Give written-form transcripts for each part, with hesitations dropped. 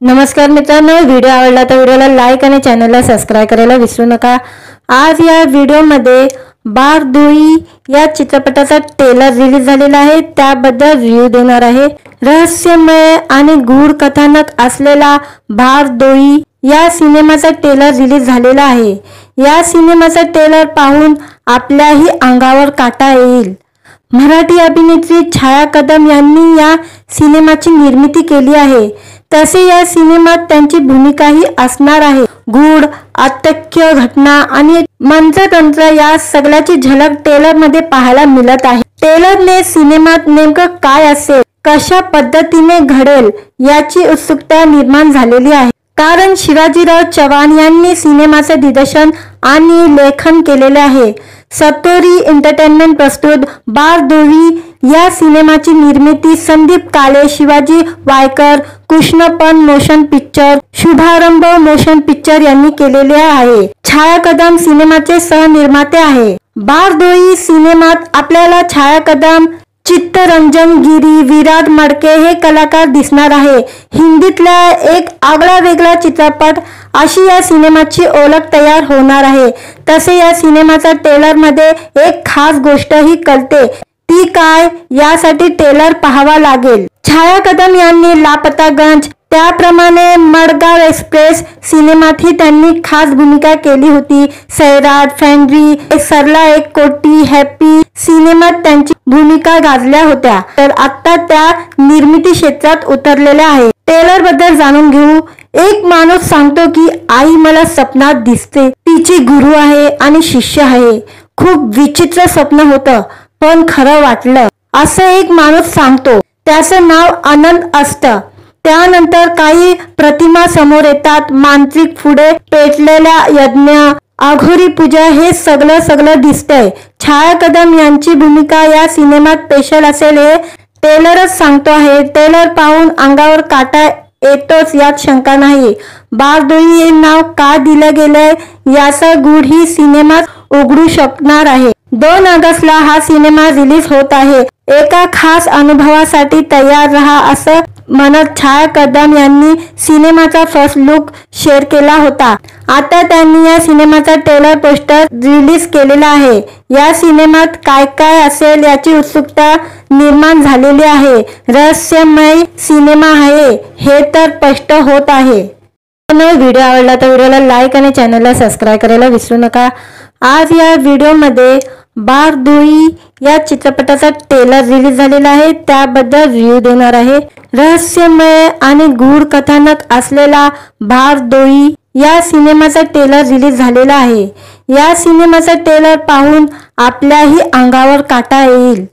नमस्कार मित्रांनो, व्हिडिओ आवडला तर व्हिडिओला लाईक आणि चॅनलला सबस्क्राइब करायला विसरू नका। आज या व्हिडिओमध्ये बारदोई या चित्रपटाचा ट्रेलर रिलीज झालेला आहे, त्याबद्दल रिव्ह्यू देणार आहे। रहस्यमय आणि गूढ कथानक असलेला बारदोई या सिनेमाचा ट्रेलर रिलीज झालेला आहे। या सिनेमाचा ट्रेलर पाहून आपल्याही अंगावर काटा येईल। मराठी अभिनेत्री छाया कदम यांनी या सिनेमाची निर्मिती केली आहे। तसे या सिनेमात त्यांची भूमिकाही असणार आहे। गूढ अत्यक्ष घटना आणि मंत्रतंत्र या सगळ्याची झलक ट्रेलर मध्ये पाहायला मिळत आहे। ट्रेलरने सिनेमात नेमकं काय असेल, कशा पद्धतीने घडेल याची उत्सुकता निर्माण झालेली आहे। कारण शिवाजीराव चव्हाण यांनी सिनेमाचे दिग्दर्शन आणि लेखन केलेले आहे। सतोरी एंटरटेनमेंट प्रस्तुत बारदोई या सिनेमाची निर्मिती संदीप काळे, शिवाजी वायकर, कृष्णपण मोशन पिक्चर, शुभारंभ मोशन पिक्चर यांनी केलेले आहे। छाया कदम सिनेमाचे सहनिर्माते आहे। बारदोई सिनेमात आपल्याला छाया कदम, चित्तरंजन गिरी, विराट मडके हे कलाकार दिसणार आहे। हिंदीतला एक आगळा वेगळा चित्रपट अशी या सिनेमाची ओळख तयार होणार आहे। तसे या सिनेमाचा ट्रेलर मध्ये एक खास गोष्टही कळते, ती काय यासाठी ट्रेलर पाहावा लागेल। छाया कदम यांनी लापतागंज, त्याप्रमाणे मडगाव एक्सप्रेस सिनेमातही त्यांनी खास भूमिका केली होती। सैराट, फॅन्ड्री, सरला एक कोटी, हॅपी सिनेमात त्यांची भूमिका गाजल्या होत्या, तर आता त्या निर्मिती क्षेत्रात उतरलेल्या आहे। ट्रेलर बद्दल जाणून घेऊ। एक माणूस सांगतो की आई मला स्वप्नात दिसते, तिची गुरु आहे आणि शिष्य आहे। खूप विचित्र स्वप्न होतं, पण खरं वाटलं, असं एक माणूस सांगतो। त्याचं नाव आनंद असतं। त्यानंतर काही प्रतिमा समोर येतात, मांत्रिक पुढे पेटलेल्या यज्ञ, अघोरी पूजा हे सगळं दिसतंय। छाया कदम यांची भूमिका या सिनेमात स्पेशल असेल हे ट्रेलरच सांगतो आहे। ट्रेलर पाहून अंगावर काटा येतोच यात शंका नाही। बारदोई हे नाव का दिलं गेलंय याचा गूढ ही सिनेमात उघडू शकणार आहे। 2 ऑगस्टला हा सिनेमा रिलीज होत आहे। एका खास अनुभवासाठी तयार रहा असं म्हणत छाया कदम यांनी सिनेमाचा फर्स्ट लुक शेअर केला होता। आता त्यांनी या सिनेमाचा ट्रेलर पोस्टर रिलीज केलेला आहे। या सिनेमात काय काय असेल याची उत्सुकता निर्माण झालेली आहे। रहस्यमय सिनेमा आहे हे तर स्पष्ट होत आहे। व्हिडिओ आवडला तर व्हिडिओला लाईक आणि चॅनलला सबस्क्राइब करायला विसरू नका। आज या व्हिडिओमध्ये बारदोई या चित्रपटाचा ट्रेलर रिलीज झालेला आहे, त्याबद्दल रिव्ह्यू देणार आहे। रहस्यमय आणि गूढ कथानक असलेला बारदोई या सिनेमाचा ट्रेलर रिलीज झालेला आहे। या सिनेमाचा ट्रेलर पाहून आपल्याही अंगावर काटा येईल।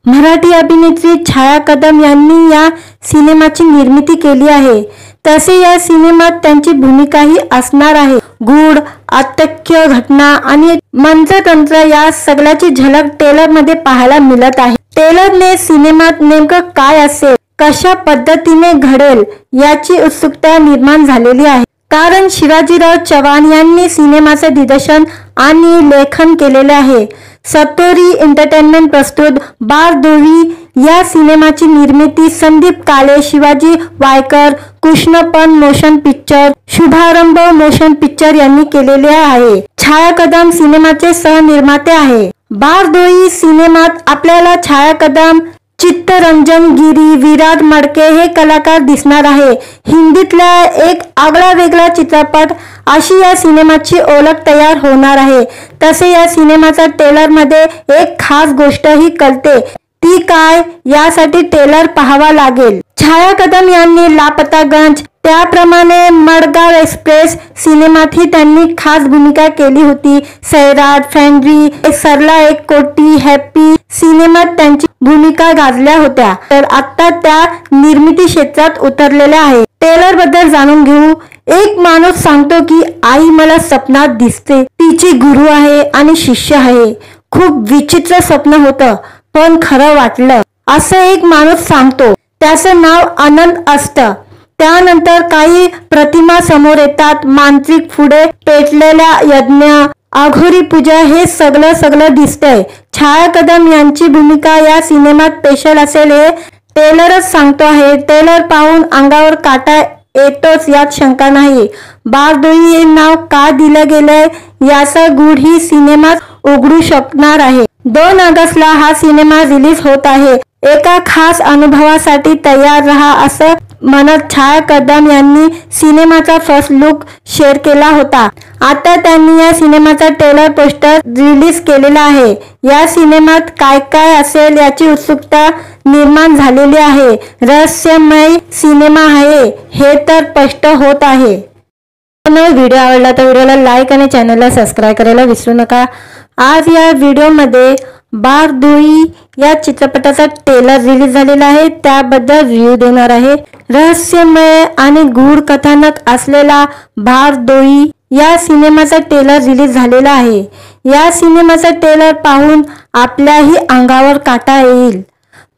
मराठी अभिनेत्री छाया कदम यांनी या सिनेमाची निर्मिती केली आहे। तसे या सिनेमात त्यांची भूमिकाही असणार आहे। गूढ अत्यक्ष घटना आणि मंत्रतंत्र या सगळ्याची झलक ट्रेलर मध्ये पाहायला मिळत आहे। ट्रेलरने सिनेमात नेमकं काय असेल, कशा पद्धतीने घडेल याची उत्सुकता निर्माण झालेली आहे। कारण शिवाजीराव चव्हाण यांनी सिनेमाचे दिग्दर्शन आणि लेखन केलेले आहे। सतोरी एंटरटेनमेंट प्रस्तुत बारदोई या सिनेमाची निर्मिती संदीप काळे, शिवाजी वायकर, कृष्णपण मोशन पिक्चर, शुभारंभ मोशन पिक्चर यांनी केलेले आहे। छाया कदम सिनेमाचे सहनिर्माते आहे। बारदोई सिनेमात आपल्याला छाया कदम, चित्तरंजन गिरी, विराट मडके हे कलाकार दिसणार आहे। हिंदीतला एक आगळा वेगळा चित्रपट अशी या सिनेमाची ओळख तयार होणार आहे। तसे या सिनेमाचा ट्रेलर मध्ये एक खास गोष्टही कळते, ती काय यासाठी ट्रेलर पाहावा लागेल। छाया कदम यांनी लापतागंज, त्याप्रमाणे मडगाव एक्सप्रेस सिनेमातही त्यांनी खास भूमिका केली होती। सैराट, फॅन्ड्री, सरला एक कोटी, हॅपी सिनेमात त्यांची भूमिका गाजल्या होत्या, तर आता त्या निर्मिती क्षेत्रात उतरलेल्या आहे। ट्रेलर बद्दल जाणून घेऊ। एक माणूस सांगतो की आई मला स्वप्नात दिसते, तिची गुरु आहे आणि शिष्य आहे। खूप विचित्र स्वप्न होतं, पण खरं वाटलं, असं एक माणूस सांगतो। त्याचं नाव आनंद असतं। त्यानंतर काही प्रतिमा समोर येतात, मांत्रिक पुढे पेटलेल्या यज्ञ, अघोरी पूजा हे सगळं दिसतंय। छाया कदम यांची भूमिका या सिनेमात स्पेशल असेल हे ट्रेलरच सांगतो आहे। ट्रेलर पाहून अंगावर काटा येतोच यात शंका नाही। बारदोई हे नाव का दिलं गेलंय याचा गूढ ही सिनेमात उघडू शकणार आहे। 2 ऑगस्टला हा सिनेमा रिलीज होत आहे। एका खास अनुभवासाठी तयार रहा असं म्हणत छाया कदम यांनी सिनेमाचा फर्स्ट लुक शेअर केला होता। आता त्यांनी या सिनेमाचा ट्रेलर पोस्टर रिलीज केलेला आहे। या सिनेमात काय काय असेल याची उत्सुकता निर्माण झालेली आहे। रहस्यमय सिनेमा आहे हे तर स्पष्ट होत आहे। व्हिडिओ आवडला तर व्हिडिओला लाईक आणि चॅनलला सबस्क्राईब करायला विसरू नका। आज या व्हिडिओमध्ये बारदोई या चित्रपटाचा ट्रेलर रिलीज झालेला आहे, त्याबद्दल रिव्ह्यू देणार आहे। रहस्यमय आणि गूढ कथानक असलेला बारदोई या सिनेमाचा ट्रेलर रिलीज झालेला आहे। या सिनेमाचा ट्रेलर पाहून आपल्याही अंगावर काटा येईल।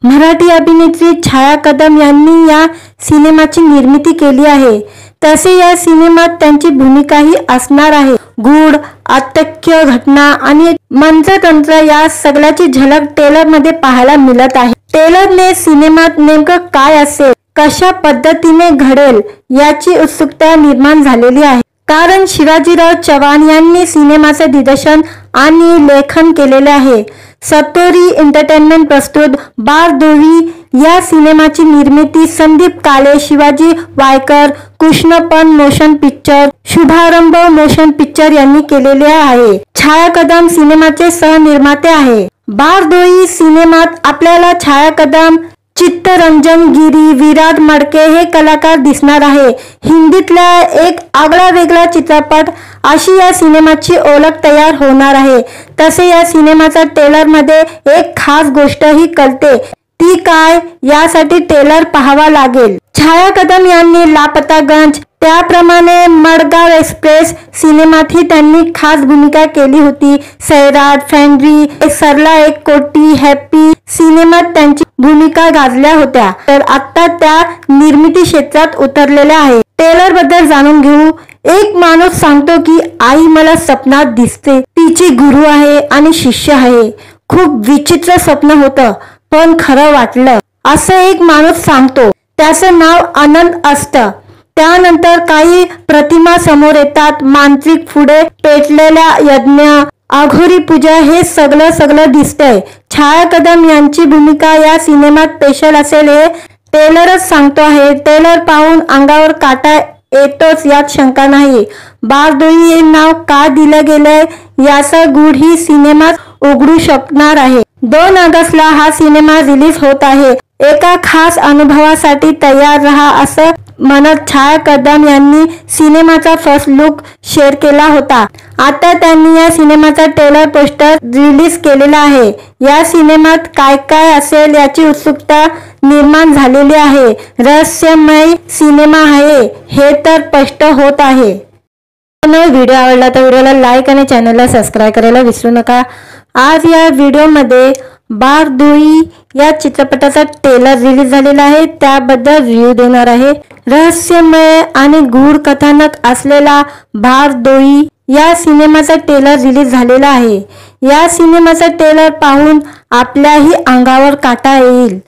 मराठी अभिनेत्री छाया कदम यांनी या सिनेमाची निर्मिती केली आहे। तसे या सिनेमात त्यांची भूमिकाही असणार आहे। गूढ, अतर्क्य घटना आणि मंत्रतंत्र या सगळ्याची झलक ट्रेलर मध्ये पाहायला मिळत आहे। ट्रेलरने सिनेमात नेमकं काय असेल, कशा पद्धतीने घडेल याची उत्सुकता निर्माण झालेली आहे। कारण शिवाजीराव चव्हाण यांनी सिनेमाचे दिग्दर्शन आणि लेखन केलेले आहे। सतोरी एंटरटेनमेंट प्रस्तुत बारदोई या सिनेमाची निर्मिती संदीप काळे, शिवाजी वायकर, कृष्णपण मोशन पिक्चर, शुभारंभ मोशन पिक्चर यांनी केलेले आहे। छाया कदम सिनेमाचे सहनिर्माते आहे। बारदोई सिनेमात आपल्याला छाया कदम, चित्तरंजन गिरी, विराट मडके हे कलाकार दिसणार आहे। हिंदीतला एक आगळा वेगळा चित्रपट अशी या सिनेमाची ओळख तयार होणार आहे। तसे या सिनेमाचा ट्रेलर मध्ये एक खास गोष्ट ही कळते, ती काय यासाठी ट्रेलर पाहावा लागेल। छाया कदम यांनी लापतागंज, त्याप्रमाणे मडगाव एक्सप्रेस सिनेमातही त्यांनी खास भूमिका केली होती। सैराट, फॅन्ड्री, सरला एक कोटी, हॅपी सिनेमात त्यांची भूमिका गाजल्या होत्या। तर आता त्या निर्मिती क्षेत्रात उतरलेल्या आहे। ट्रेलर बद्दल जाणून घेऊ। एक माणूस सांगतो की आई मला स्वप्नात दिसते, तिची गुरु आहे आणि शिष्य आहे। खूप विचित्र स्वप्न होतं पण खरं वाटलं असं एक माणूस सांगतो। त्याचं नाव आनंद असतं। त्यानंतर काही प्रतिमा समोर येतात, मांत्रिक पुढे पेटलेल्या यज्ञ, आघोरी पूजा हे सगळं दिसतंय। छाया कदम यांची भूमिका या सिनेमात स्पेशल असेल हे ट्रेलरच सांगतो आहे। ट्रेलर पाहून अंगावर काटा येतोच यात शंका नाही। बारदोई हे नाव का दिलं गेलंय याचा गूढ ही सिनेमात उघडू शकणार आहे। 2 ऑगस्टला हा सिनेमा रिलीज होत आहे। एका खास अनुभवासाठी तयार रहा असं म्हणत छाया कदम यांनी सिनेमाचा फर्स्ट लुक शेअर केला होता। आता त्यांनी या सिनेमाचा ट्रेलर पोस्टर रिलीज केलेला आहे। या सिनेमात काय काय असेल याची उत्सुकता निर्माण झालेली आहे। रहस्यमय सिनेमा आहे हे तर स्पष्ट होत आहे। व्हिडिओ आवडला तर व्हिडिओला लाईक आणि चॅनलला सबस्क्राईब करायला विसरू नका। आज या व्हिडिओमध्ये बारदोई या चित्रपटाचा ट्रेलर रिलीज झालेला आहे, त्याबद्दल रिव्ह्यू देणार आहे। रहस्यमय आणि गूढ कथानक असलेला बारदोई या सिनेमाचा ट्रेलर रिलीज झालेला आहे। या सिनेमाचा ट्रेलर पाहून आपल्याही अंगावर काटा येईल।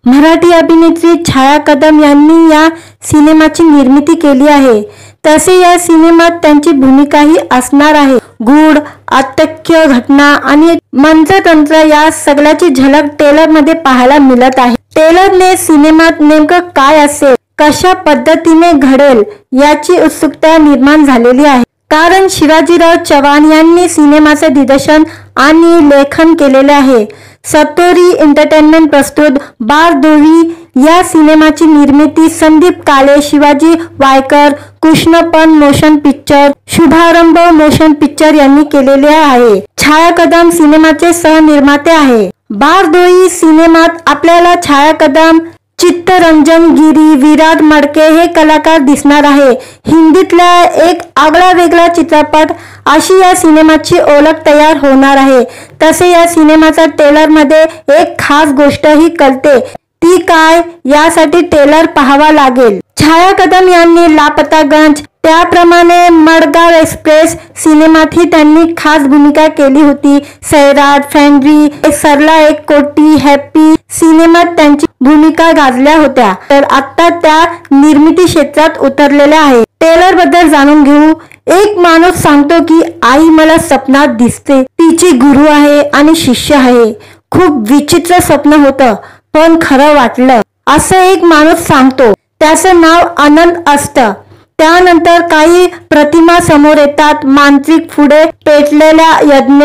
मराठी अभिनेत्री छाया कदम यांनी या सिनेमाची निर्मिती केली आहे। तसे या सिनेमात त्यांची भूमिकाही असणार आहे। गूढ, अतर्क्य घटना आणि मंत्रतंत्र या सगळ्याची झलक ट्रेलर मध्ये पाहायला मिळत आहे। ट्रेलरने सिनेमात नेमकं काय असेल, कशा पद्धतीने घडेल याची उत्सुकता निर्माण झालेली आहे। कारण शिवाजीराव चव्हाण यांनी सिनेमाचे दिग्दर्शन आणि लेखन केलेले आहे। सतोरी एंटरटेनमेंट प्रस्तुत बारदोई या सिनेमाची निर्मिती संदीप काळे, शिवाजी वायकर, कृष्णपण मोशन पिक्चर, शुभारंभ मोशन पिक्चर यांनी केलेले आहे। छाया कदम सिनेमाचे सहनिर्माते आहे। बारदोई सिनेमात आपल्याला छाया कदम, चित्तरंजन गिरी, विराट मडके हे कलाकार दिसणार आहे। हिंदीतला एक आगळा वेगळा चित्रपट अशी या सिनेमाची ओळख तयार होणार आहे। तसे या सिनेमाचा ट्रेलर मध्ये एक खास गोष्ट ही कळते, ती काय यासाठी ट्रेलर पाहावा लागेल। छाया कदम यांनी लापतागंज त्याप्रमाणे मडगाव एक्सप्रेस सिनेमातही त्यांनी खास भूमिका केली होती। सैराट, फॅन्ड्री, सरला एक कोटी, हॅपी सिनेमात त्यांची भूमिका गाजल्या होत्या, तर आता त्या निर्मिती क्षेत्रात उतरलेल्या आहेत। टेलर बद्दल जाणून घेऊ। एक माणूस सांगतो की आई मला स्वप्नात दिसते, तिची गुरु आहे आणि शिष्य आहे। खूप विचित्र स्वप्न होतं पण खरं वाटलं, असं एक माणूस सांगतो। त्याचं नाव आनंद असतं। त्यानंतर काही प्रतिमा समोर येतात, मांत्रिक पुढे पेटलेल्या यज्ञ,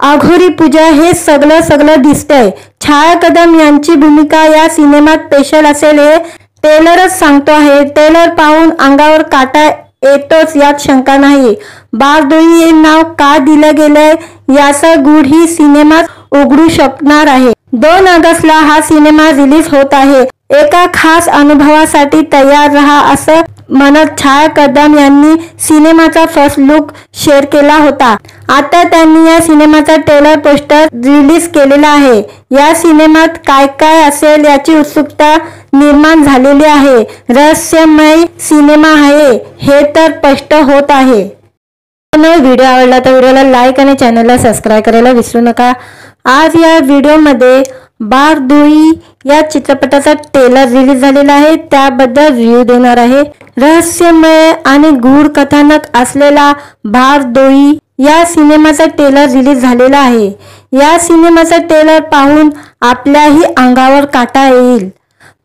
अघोरी पूजा हे सगळं दिसतंय। छाया कदम यांची भूमिका या सिनेमात स्पेशल असेल हे टेलरच सांगतो आहे। टेलर पाहून अंगावर काटा येतोच यात शंका नाही। बारदोई हे नाव का दिलं गेलंय याचा गूढ ही सिनेमात उघडू शकणार आहे। 2 ऑगस्टला हा सिनेमा रिलीज होत आहे। एका खास अनुभवासाठी तयार रहा असं म्हणत छाया कदम यांनी सिनेमाचा फर्स्ट लुक शेअर केला होता। आता त्यांनी या सिनेमाचा ट्रेलर पोस्टर रिलीज केलेला आहे। या सिनेमात काय काय असेल याची उत्सुकता निर्माण झालेली आहे। रहस्यमय सिनेमा आहे हे तर स्पष्ट होत आहे। व्हिडिओ आवडला तर व्हिडिओला लाईक आणि चॅनलला सबस्क्राईब करायला विसरू नका। आज या व्हिडिओमध्ये बारदोई या चित्रपटाचा ट्रेलर रिलीज झालेला आहे, त्याबद्दल रिव्ह्यू देणार आहे। रहस्यमय आणि गूढ कथानक असलेला बारदोई या सिनेमाचा ट्रेलर रिलीज झालेला आहे। या सिनेमाचा ट्रेलर पाहून आपल्याही अंगावर काटा येईल।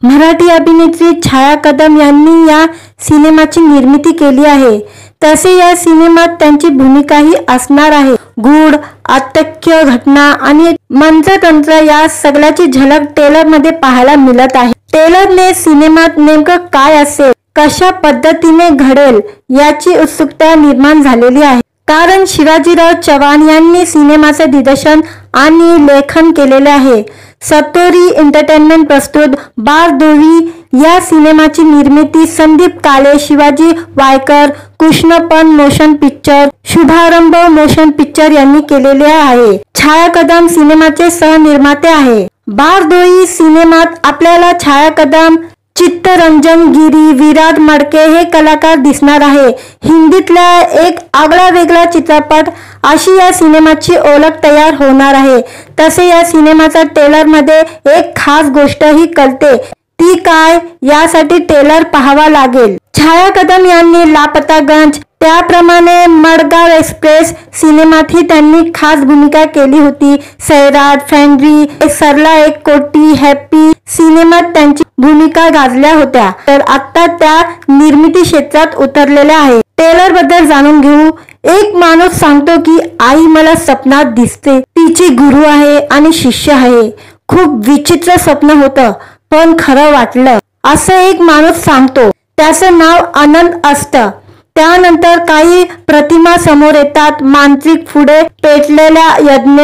मराठी अभिनेत्री छाया कदम यांनी या सिनेमाची निर्मिती केली आहे, तसे या सिनेमात त्यांची भूमिकाही असणार आहे। गूढ, अत्यक्ष घटना आणि मंत्रतंत्र या सगळ्याची झलक ट्रेलर मध्ये पाहायला मिळत आहे। ट्रेलरने सिनेमात नेमकं काय असेल, कशा पद्धतीने घडेल याची उत्सुकता निर्माण झालेली आहे, कारण शिवाजीराव चव्हाण यांनी सिनेमाचे दिग्दर्शन आणि लेखन केलेले आहे। सतोरी एंटरटेनमेंट प्रस्तुत बारदोई या सिनेमाची निर्मिती संदीप काळे, शिवाजी वायकर, कृष्णपण मोशन पिक्चर, शुभारंभ मोशन पिक्चर यांनी केलेले आहे। छाया कदम सिनेमाचे सहनिर्माते आहे। बारदोई सिनेमात आपल्याला छाया कदम, चित्तरंजन गिरी, विराट मडके हे कलाकार दिसणार आहे। हिंदीतला एक आगळा वेगळा चित्रपट अशी या सिनेमाची ओळख तयार होणार आहे। तसे या सिनेमाचा ट्रेलर मध्ये एक खास गोष्ट ही कळते, ती काय यासाठी ट्रेलर पाहावा लागेल। छाया कदम यांनी लापतागंज त्याप्रमाणे मडगाव एक्सप्रेस सिनेमातही त्यांनी खास भूमिका केली होती। सैराट, फॅन्ड्री, सरला एक कोटी, हॅपी सिनेमात त्यांची भूमिका गाजल्या होत्या, तर आता त्या निर्मिती क्षेत्रात उतरलेल्या आहेत। ट्रेलर बद्दल जाणून घेऊ। एक माणूस सांगतो की आई मला स्वप्नात दिसते, तिची गुरु आहे आणि शिष्य आहे। खूप विचित्र स्वप्न होतं पण खरं वाटलं, असं एक माणूस सांगतो। त्याचं नाव आनंद असतं। त्यानंतर काही प्रतिमा समोर येतात, मांत्रिक पुढे पेटलेल्या यज्ञ,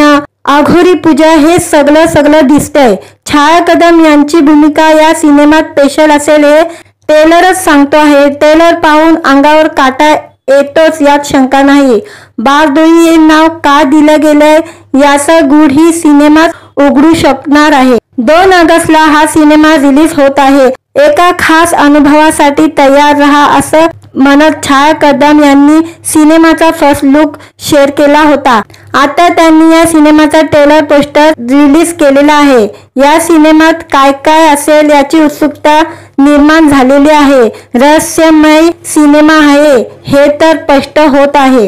अघोरी पूजा हे सगळं दिसतंय। छाया कदम यांची भूमिका या सिनेमात स्पेशल असेल हे टेलरच सांगतो आहे। ट्रेलर पाहून अंगावर काटा येतोच यात शंका नाही। बारदोई हे नाव का दिलं गेलंय याचा गूढ ही सिनेमात उघडू शकणार आहे। 2 ऑगस्टला हा सिनेमा रिलीज होत आहे। एका खास अनुभवासाठी तयार रहा असं म्हणत छाया कदम यांनी सिनेमाचा फर्स्ट लुक शेअर केला होता। आता त्यांनी या सिनेमाचा ट्रेलर पोस्टर रिलीज केलेला आहे। या सिनेमात काय काय असेल याची उत्सुकता निर्माण झालेली आहे। रहस्यमय सिनेमा आहे हे तर स्पष्ट होत आहे।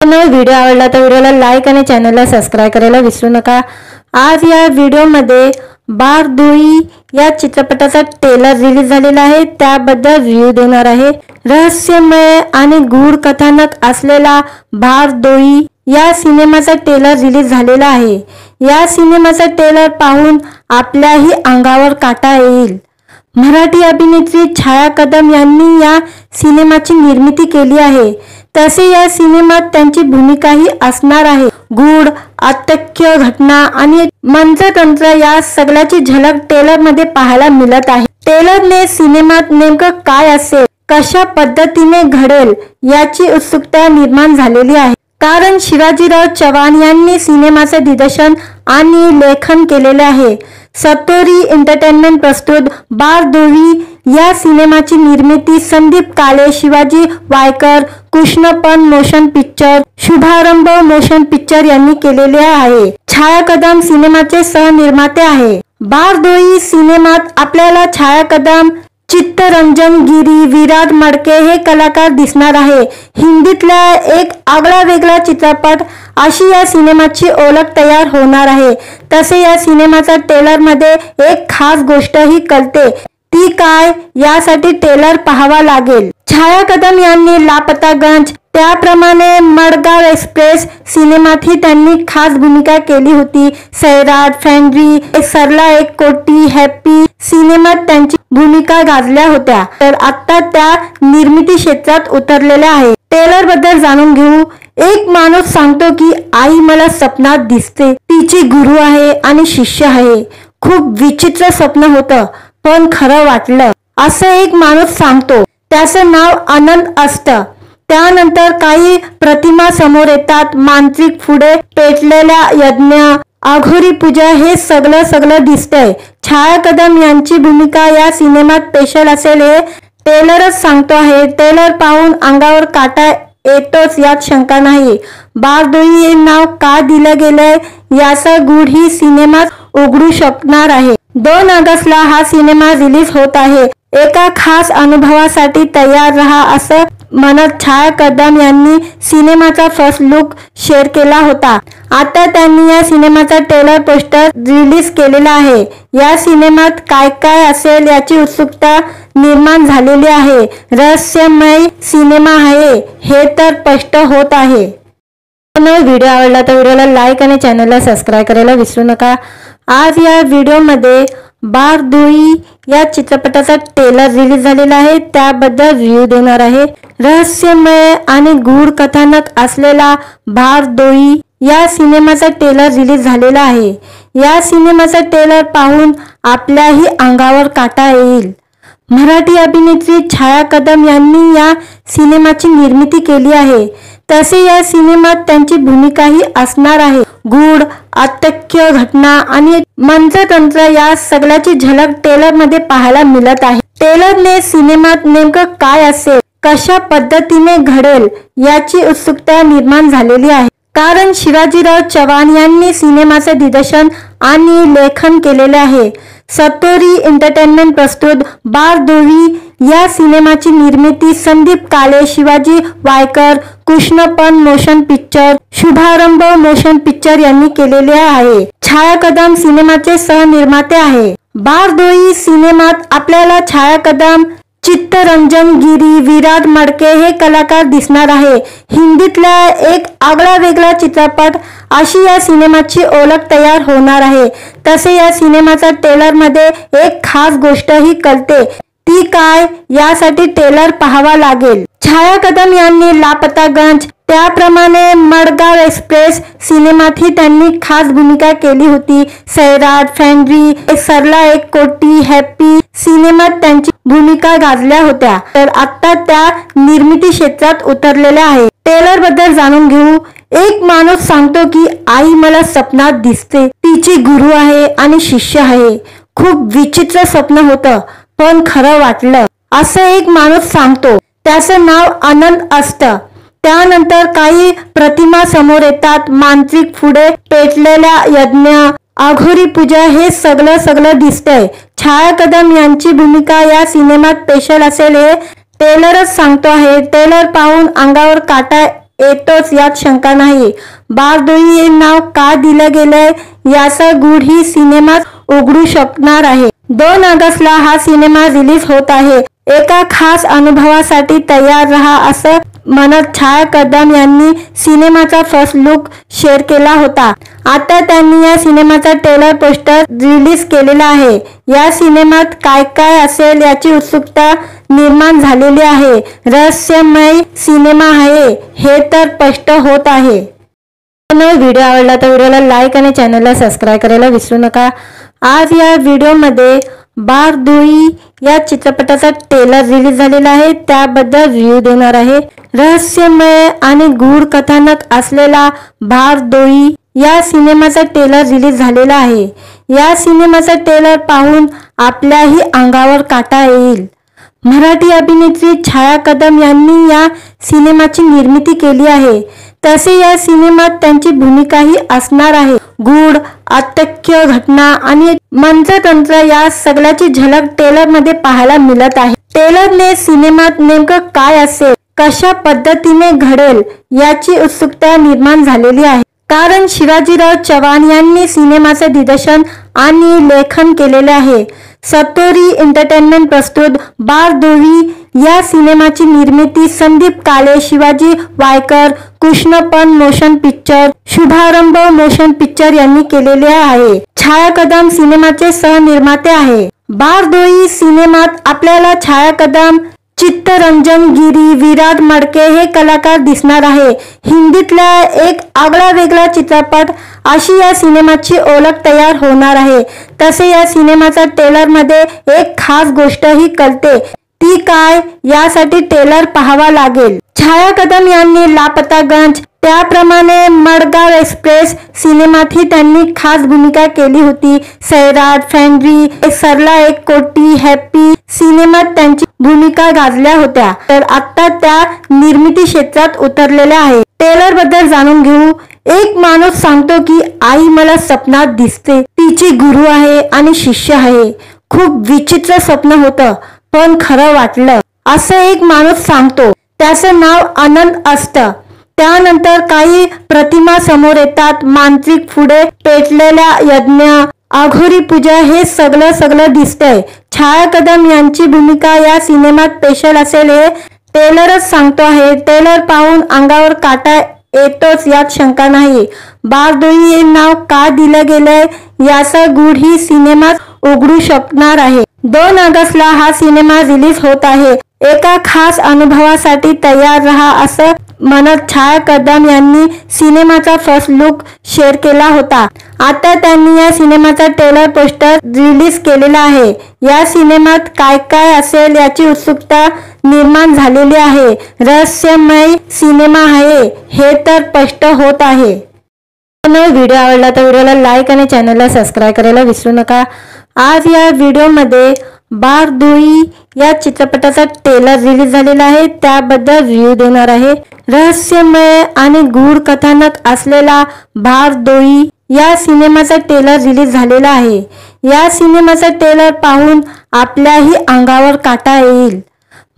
व्हिडिओ आवडला तर व्हिडिओला लाईक आणि चॅनलला सबस्क्राईब करायला विसरू नका। आज या व्हिडिओमध्ये बारदोई या चित्रपटाचा ट्रेलर रिलीज झालेला आहे, त्याबद्दल रिव्ह्यू देणार आहे। रहस्यमय आणि गूढ कथानक असलेला बारदोई या सिनेमाचा ट्रेलर रिलीज झालेला आहे। या सिनेमाचा ट्रेलर पाहून आपल्याही अंगावर काटा येईल। मराठी अभिनेत्री छाया कदम यांनी या सिनेमाची निर्मिती केली आहे, तसे या सिनेमात त्यांची भूमिकाही असणार आहे। गूढ, अत्यक्ष घटना आणि मंत्रतंत्र या सगळ्याची झलक ट्रेलर मध्ये पाहायला मिळत आहे। ट्रेलरने सिनेमात नेमकं काय असेल, कशा पद्धतीने घडेल याची उत्सुकता निर्माण झालेली आहे, कारण शिवाजीराव चव्हाण यांनी सिनेमाचे दिग्दर्शन आणि लेखन केलेले आहे। सतोरी एंटरटेनमेंट प्रस्तुत बारदोई या सिनेमाची निर्मिती संदीप काळे, शिवाजी वायकर, कृष्णपन मोशन पिक्चर, शुभारंभ मोशन पिक्चर यांनी केलेले आहे. छाया कदम सिनेमाचे सहनिर्माते आहे. बारदोई सिनेमात आपल्याला छाया कदम, चित्तरंजन गिरी, विराट मडके हे कलाकार दिसणार आहे. हिंदीतला एक आगळा वेगळा चित्रपट अशी या सिनेमाची ओळख तयार होणार आहे. तसे या सिनेमाचा ट्रेलर मध्ये एक खास गोष्टही कळते. ती काय यासाठी ट्रेलर पाहावा लागेल. छाया कदम यांनी लापतागंज, त्याप्रमाणे मडगाव एक्सप्रेस सिनेमातही त्यांनी खास भूमिका केली होती. सैराट, फॅन्ड्री, सरला एक कोटी, हॅप्पी सिनेमात त्यांची भूमिका गाजल्या होत्या. तर आता त्या निर्मिती क्षेत्रात उतरलेल्या आहेत. ट्रेलर बद्दल जाणून घेऊ. एक माणूस सांगतो की आई मला स्वप्नात दिसते, तिची गुरु आहे आणि शिष्य आहे. खूप विचित्र स्वप्न होतं पण खरं वाटलं, असं एक माणूस सांगतो. त्याचं नाव आनंद असतं. त्यानंतर काही प्रतिमा समोर येतात. मांत्रिक पुढे पेटलेल्या यज्ञ, आघोरी पूजा हे सगळं दिसतंय. छाया कदम यांची भूमिका या सिनेमात स्पेशल असेल हे ट्रेलरच सांगतो आहे. ट्रेलर पाहून अंगावर काटा येतोच यात शंका नाही. बारदोई हे नाव का दिलं गेलंय याचा गूढ ही सिनेमात उघडू शकणार आहे. 2 ऑगस्टला हा सिनेमा रिलीज होत आहे. एका खास अनुभवासाठी तयार रहा असं म्हणत छाया कदम यांनी सिनेमाचा फर्स्ट लुक शेअर केला होता. आता त्यांनी या सिनेमाचा ट्रेलर पोस्टर रिलीज केलेला आहे. या सिनेमात काय काय असेल याची उत्सुकता निर्माण झालेली आहे. रहस्यमय सिनेमा आहे हे तर स्पष्ट होत आहे. व्हिडिओ आवडला तर व्हिडिओला लाईक आणि चॅनलला सबस्क्राईब करायला विसरू नका. आज या व्हिडिओमध्ये बारदोई या चित्रपटाचा ट्रेलर रिलीज झालेला आहे, त्याबद्दल रिव्ह्यू देणार आहे. रहस्यमय आणि गूढ कथानक असलेला बारदोई या सिनेमाचा ट्रेलर रिलीज झालेला आहे. या सिनेमाचा ट्रेलर पाहून आपल्याही अंगावर काटा येईल. मराठी अभिनेत्री छाया कदम यांनी या सिनेमाची निर्मिती केली आहे. तसे या सिनेमात त्यांची भूमिकाही असणार आहे. गूढ, अतर्क्य घटना आणि मंत्रतंत्र या सगळ्याची झलक ट्रेलर मध्ये पाहायला मिळत आहे. ट्रेलरने सिनेमात नेमकं काय असेल, कशा पद्धतीने घडेल याची उत्सुकता निर्माण झालेली आहे. कारण शिवाजीराव चव्हाण यांनी सिनेमाचे दिग्दर्शन आणि लेखन केलेले आहे. सतोरी एंटरटेनमेंट प्रस्तुत बारदोई या सिनेमाची निर्मिती संदीप काळे, शिवाजी वायकर, कृष्णपन मोशन पिक्चर, शुभारंभ मोशन पिक्चर यांनी केलेले आहे. छाया कदम सिनेमाचे सहनिर्माते आहे. बारदोई सिनेमात आपल्याला छाया कदम, चित्तरंजन गिरी, विराट मडके हे कलाकार दिसणार आहे. हिंदीतला एक आगळा वेगळा चित्रपट अशी या सिनेमाची ओळख तयार होणार आहे. तसे या सिनेमाचा ट्रेलर मध्ये एक खास गोष्टही कळते. ती काय यासाठी ट्रेलर पाहावा लागेल. छाया कदम यांनी लापतागंज, त्याप्रमाणे मडगाव एक्सप्रेस सिनेमातही त्यांनी खास भूमिका केली होती. सैराट, फॅन्ड्री, सरला एक कोटी, हॅप्पी सिनेमात त्यांची भूमिका गाजल्या होत्या. तर आता त्या निर्मिती क्षेत्रात उतरलेल्या आहेत. ट्रेलर बद्दल जाणून घेऊ. एक माणूस सांगतो की आई मला स्वप्नात दिसते, तिची गुरु आहे आणि शिष्य आहे. खूप विचित्र स्वप्न होतं पण खरं वाटलं, असं एक माणूस सांगतो. त्याचं नाव आनंद असतं. त्यानंतर काही प्रतिमा समोर येतात. मांत्रिक पुढे पेटलेल्या यज्ञ, आघोरी पूजा हे सगळं दिसतंय. छाया कदम यांची भूमिका या सिनेमात स्पेशल असेल हे ट्रेलरच सांगतो आहे. ट्रेलर पाहून अंगावर काटा येतोच यात शंका नाही. बारदोई हे नाव का दिलं गेलंय याचा गूढ ही सिनेमात उघडू शकणार आहे. 2 ऑगस्टला हा सिनेमा रिलीज होत आहे. एका खास अनुभवासाठी तयार रहा असं म्हणत छाया कदम यांनी सिनेमाचा फर्स्ट लुक शेअर केला होता. आता त्यांनी या सिनेमाचा ट्रेलर पोस्टर रिलीज केलेला आहे. या सिनेमात काय काय असेल याची उत्सुकता निर्माण झालेली आहे. रहस्यमय सिनेमा आहे हे तर स्पष्ट होत आहे. व्हिडिओ आवडला तर व्हिडिओला लाईक आणि चॅनलला सबस्क्राईब करायला विसरू नका. आज या व्हिडिओमध्ये बारदोई या चित्रपटाचा ट्रेलर रिलीज झालेला आहे, त्याबद्दल रिव्ह्यू देणार आहे. रहस्यमय आणि गूढ कथानक असलेला बारदोई या सिनेमाचा ट्रेलर रिलीज झालेला आहे. या सिनेमाचा ट्रेलर पाहून आपल्याही अंगावर काटा येईल. मराठी अभिनेत्री छाया कदम यांनी या सिनेमाची निर्मिती केली आहे। तसे या सिनेमात त्यांची भूमिकाही असणार आहे। गूढ, अत्य घटना आणि मंत्रतंत्र या सगळ्याची झलक ट्रेलर मध्ये पाहायला मिळत आहे। ट्रेलरने सिनेमात नेमकं काय असेल, कशा पद्धतीने घडेल याची उत्सुकता निर्माण झालेली आहे। कारण शिवाजीराव चव्हाण यांनी सिनेमाचे दिग्दर्शन आणि लेखन केलेले आहे। सतोरी एंटरटेनमेंट प्रस्तुत बारदोही या सिनेमाची निर्मिती संदीप काळे, शिवाजी वायकर, कृष्णपण मोशन पिक्चर, शुभारंभ मोशन पिक्चर यांनी केलेले आहे। छाया कदम सिनेमाचे सहनिर्माते आहे। बारदोही सिनेमात आपल्याला छाया कदम, चित्तरंजन गिरी, विराट मडके हे कलाकार दिसणार आहे। हिंदीतला एक आगळा वेगळा चित्रपट अशी या सिनेमाची ओळख तयार होणार आहे। तसे या सिनेमाचा ट्रेलर मध्ये एक खास गोष्ट ही कळते, ती काय यासाठी ट्रेलर पाहावा लागेल। छाया कदम यांनी लापतागंज, त्याप्रमाणे मडगाव एक्सप्रेस सिनेमातही त्यांनी खास भूमिका केली होती। सैराट, फॅन्ड्री, सरला एक कोटी, हॅप्पी सिनेमात त्यांची भूमिका गाजल्या होत्या। तर आता त्या निर्मिती क्षेत्रात उतरलेल्या आहे। ट्रेलर बद्दल जाणून घेऊ। एक माणूस सांगतो की आई मला स्वप्नात दिसते, तिची गुरु आहे आणि शिष्य आहे। खूप विचित्र स्वप्न होतं पण खरं वाटलं, असं एक माणूस सांगतो। त्याचं नाव आनंद असतं। त्यानंतर काही प्रतिमा समोर येतात, मांत्रिक पुढे पेटलेल्या यज्ञ, अघोरी पूजा हे सगळं दिसतंय। छाया कदम यांची भूमिका या सिनेमात स्पेशल असेल हे ट्रेलरच सांगतो आहे। ट्रेलर पाहून अंगावर काटा येतोच यात शंका नाही। बारदोही हे नाव का दिलं गेलंय याचा गूढ ही सिनेमात उघडू शकणार आहे। 2 ऑगस्टला हा सिनेमा रिलीज होत आहे। एका खास अनुभवासाठी तयार रहा असं म्हणत छाया कदम यांनी सिनेमाचा फर्स्ट लुक शेअर केला होता। आता त्यांनी या सिनेमाचा ट्रेलर पोस्टर रिलीज केलेला आहे। या सिनेमात काय काय असेल याची उत्सुकता निर्माण झालेली आहे। रहस्यमय सिनेमा आहे हे तर स्पष्ट होत आहे। व्हिडिओ आवडला तर व्हिडिओला लाईक आणि चॅनलला सबस्क्राईब करायला विसरू नका। आज या व्हिडिओमध्ये बारदोही या चित्रपटाचा ट्रेलर रिलीज झालेला आहे, त्याबद्दल रिव्ह्यू देणार आहे। रहस्यमय आणि गूढ कथानक असलेला बारदोही या सिनेमाचा ट्रेलर रिलीज झालेला आहे। या सिनेमाचा ट्रेलर पाहून आपल्याही अंगावर काटा येईल।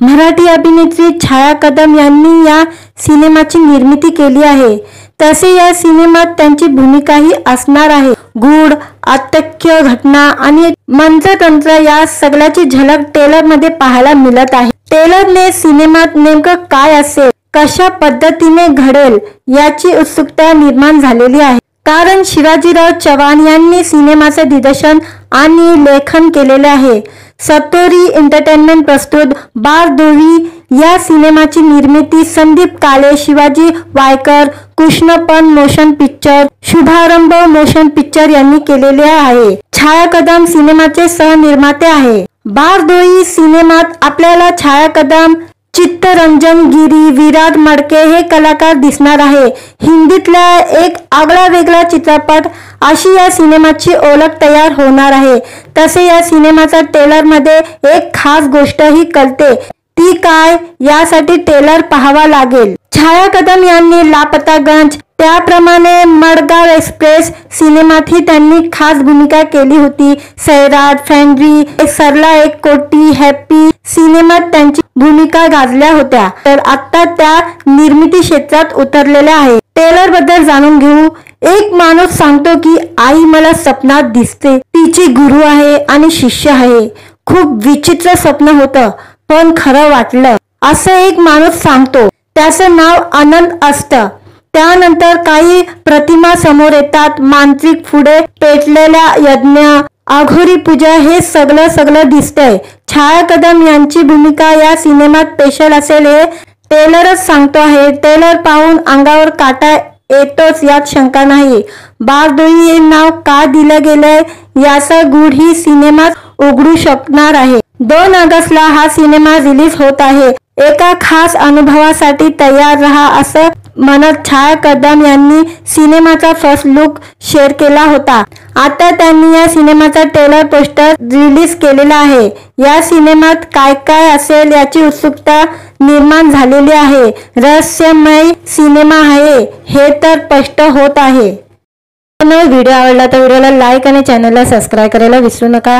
मराठी अभिनेत्री छाया कदम यांनी या सिनेमाची निर्मिती केली आहे। तसे या सिनेमात त्यांची भूमिकाही असणार आहे। गूढ, अत्य घटना आणि मंत्रतंत्र या सगळ्याची झलक ट्रेलर मध्ये पाहायला मिळत आहे। ट्रेलरने सिनेमात नेमकं काय असेल, कशा पद्धतीने घडेल याची उत्सुकता निर्माण झालेली आहे। कारण शिवाजीराव चव्हाण यांनी सिनेमाचे दिग्दर्शन आणि लेखन केलेले आहे। सतोरी एंटरटेनमेंट प्रस्तुत बारदोही या सिनेमाची निर्मिती संदीप काळे, शिवाजी वायकर, कृष्णपण मोशन पिक्चर, शुभारंभ मोशन पिक्चर यांनी केलेले आहे। छाया कदम सिनेमाचे सहनिर्माते आहे। बारदोही सिनेमात आपल्याला छाया कदम, चित्तरंजन गिरी, विराट मडके हे कलाकार दिसणार आहे। हिंदीतला एक आगळा वेगळा चित्रपट अशी या सिनेमाची ओळख तयार होणार आहे। तसे या सिनेमाचा ट्रेलर मध्ये एक खास गोष्ट ही कळते, ती काय यासाठी ट्रेलर पाहावा लागेल। छाया कदम यांनी लापतागंज, त्याप्रमाणे मडगाव एक्सप्रेस सिनेमातही त्यांनी खास भूमिका केली होती। सैराट, फॅन्ड्री, सरला एक कोटी, हॅप्पी सिनेमात त्यांची भूमिका गाजल्या होत्या। तर आता त्या निर्मिती क्षेत्रात उतरलेल्या आहे। ट्रेलर बद्दल जाणून घेऊ। एक माणूस सांगतो की आई मला स्वप्नात दिसते, तिची गुरु आहे आणि शिष्य आहे। खूप विचित्र स्वप्न होतं पण खरं वाटलं, असं एक माणूस सांगतो। त्याचं नाव आनंद असतं। त्यानंतर काही प्रतिमा समोर येतात, मांत्रिक पुढे पेटलेल्या यज्ञ, अघोरी पूजा हे सगळं दिसतंय। छाया कदम यांची भूमिका या सिनेमात स्पेशल असेल हे ट्रेलरच सांगतो आहे। ट्रेलर पाहून अंगावर काटा येतोच यात शंका नाही। बारदोही हे नाव का दिलं गेलंय याचा गूढ ही सिनेमात उघडू शकणार आहे। 2 ऑगस्टला हा सिनेमा रिलीज होत आहे। एका खास अनुभवासाठी तयार रहा असं म्हणत छाया कदम यांनी सिनेमाचा फर्स्ट लुक शेअर केला होता। आता त्यांनी या सिनेमाचा ट्रेलर पोस्टर रिलीज केलेला आहे। या सिनेमात काय काय असेल याची उत्सुकता निर्माण झालेली आहे। रहस्यमय सिनेमा आहे हे तर स्पष्ट होत आहे। व्हिडिओ आवडला तर व्हिडिओला लाईक आणि चॅनलला सबस्क्राईब करायला विसरू नका।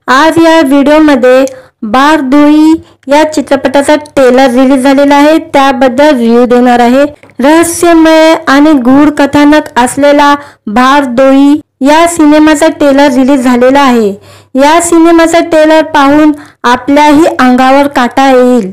आज या व्हिडिओमध्ये बारदुई या चित्रपटाचा ट्रेलर रिलीज झालेला आहे, त्याबद्दल रिव्ह्यू देणार आहे। रहस्यमय आणि गूढ कथानक असलेला बारदुई या सिनेमाचा ट्रेलर रिलीज झालेला आहे। या सिनेमाचा ट्रेलर पाहून आपल्याही अंगावर काटा येईल।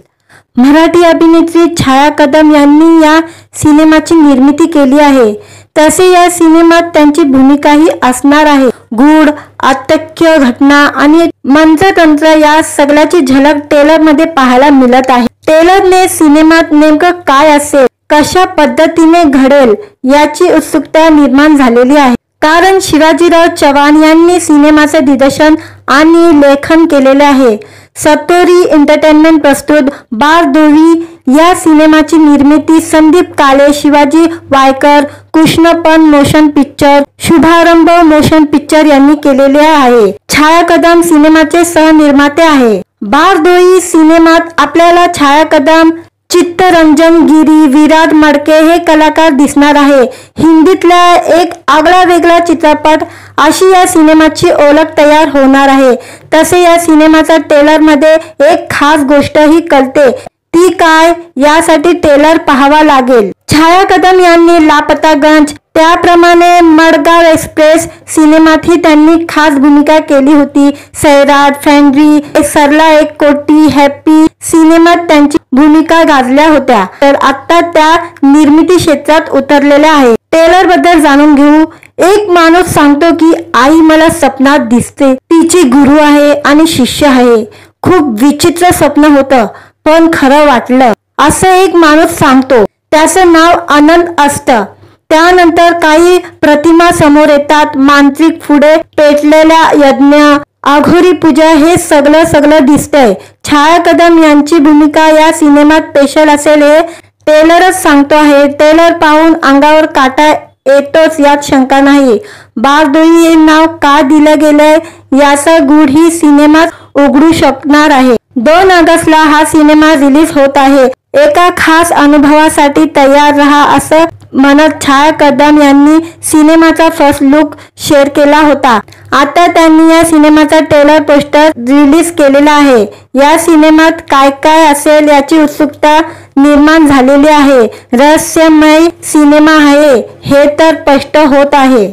मराठी अभिनेत्री छाया कदम यांनी या सिनेमाची निर्मिती केली आहे। तसे या सिनेमात त्यांची भूमिकाही असणार आहे। गूढ, अत्यक्ष घटना आणि मंत्रतंत्र या सगळ्याची झलक ट्रेलर मध्ये पाहायला मिळत आहे। ट्रेलरने सिनेमात नेमकं काय असेल, कशा पद्धतीने घडेल याची उत्सुकता निर्माण झालेली आहे। कारण शिवाजीराव चव्हाण यांनी सिनेमाचे दिग्दर्शन आणि लेखन केलेले आहे। सतोरी एंटरटेनमेंट प्रस्तुत बारदुई या सिनेमाची निर्मिती संदीप काळे, शिवाजी वायकर, कृष्णपण मोशन पिक्चर, शुभारंभ मोशन पिक्चर यांनी केलेले आहे। छाया कदम सिनेमाचे सहनिर्माते आहे। बारदुई सिनेमात आपल्याला छाया कदम, चित्तरंजन गिरी, विराट मडके हे कलाकार दिसणार आहे। हिंदीतला एक आगळा वेगळा चित्रपट अशी या सिनेमाची ओळख तयार होणार आहे। तसे या सिनेमाचा ट्रेलर मध्ये एक खास गोष्टही कळते, ती काय यासाठी ट्रेलर पाहावा लागेल। छाया कदम यांनी लापतागंज, त्याप्रमाणे मडगाव एक्सप्रेस सिनेमातही त्यांनी खास भूमिका केली होती। सैराट, फॅन्ड्री, सरला एक कोटी, हॅपी सिनेमात त्यांची भूमिका गाजल्या होत्या। तर आता त्या निर्मिती क्षेत्रात उतरलेल्या आहे। ट्रेलर बद्दल जाणून घेऊ। एक माणूस सांगतो की आई मला स्वप्नात दिसते, तिची गुरु आहे आणि शिष्य आहे। खूप विचित्र स्वप्न होतं पण खरं वाटलं, असं एक माणूस सांगतो। त्याचं नाव आनंद असतं। त्यानंतर काही प्रतिमा समोर येतात, मांत्रिक पुढे पेटलेल्या यज्ञ, अघोरी पूजा हे सगळं दिसतंय। छाया कदम यांची भूमिका या सिनेमात स्पेशल असेल हे ट्रेलरच सांगतो आहे। ट्रेलर पाहून अंगावर काटा येतोच यात शंका नाही। बारदुई हे नाव का दिलं गेलंय याचा गूढ ही सिनेमात उघडू शकणार आहे। 2 ऑगस्टला हा सिनेमा रिलीज होत आहे। एका खास अनुभवासाठी तयार रहा असं म्हणत छाया कदम यांनी सिनेमाचा फर्स्ट लुक शेअर केला होता। आता त्यांनी या सिनेमाचा ट्रेलर पोस्टर रिलीज केलेला आहे। या सिनेमात काय काय असेल याची उत्सुकता निर्माण झालेली आहे। रहस्यमय सिनेमा आहे हे तर स्पष्ट होत आहे।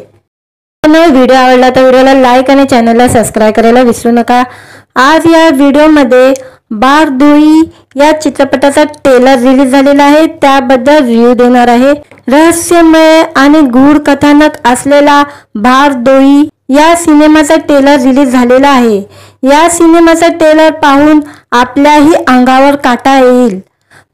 व्हिडिओ आवडला तर व्हिडिओला लाईक आणि चॅनलला सबस्क्राईब करायला विसरू नका। आज या व्हिडिओमध्ये बारदुई या चित्रपटाचा ट्रेलर रिलीज झालेला आहे, त्याबद्दल रिव्ह्यू देणार आहे। रहस्यमय आणि गूढ कथानक असलेला बारदुई या सिनेमाचा ट्रेलर रिलीज झालेला आहे। या सिनेमाचा ट्रेलर पाहून आपल्याही अंगावर काटा येईल।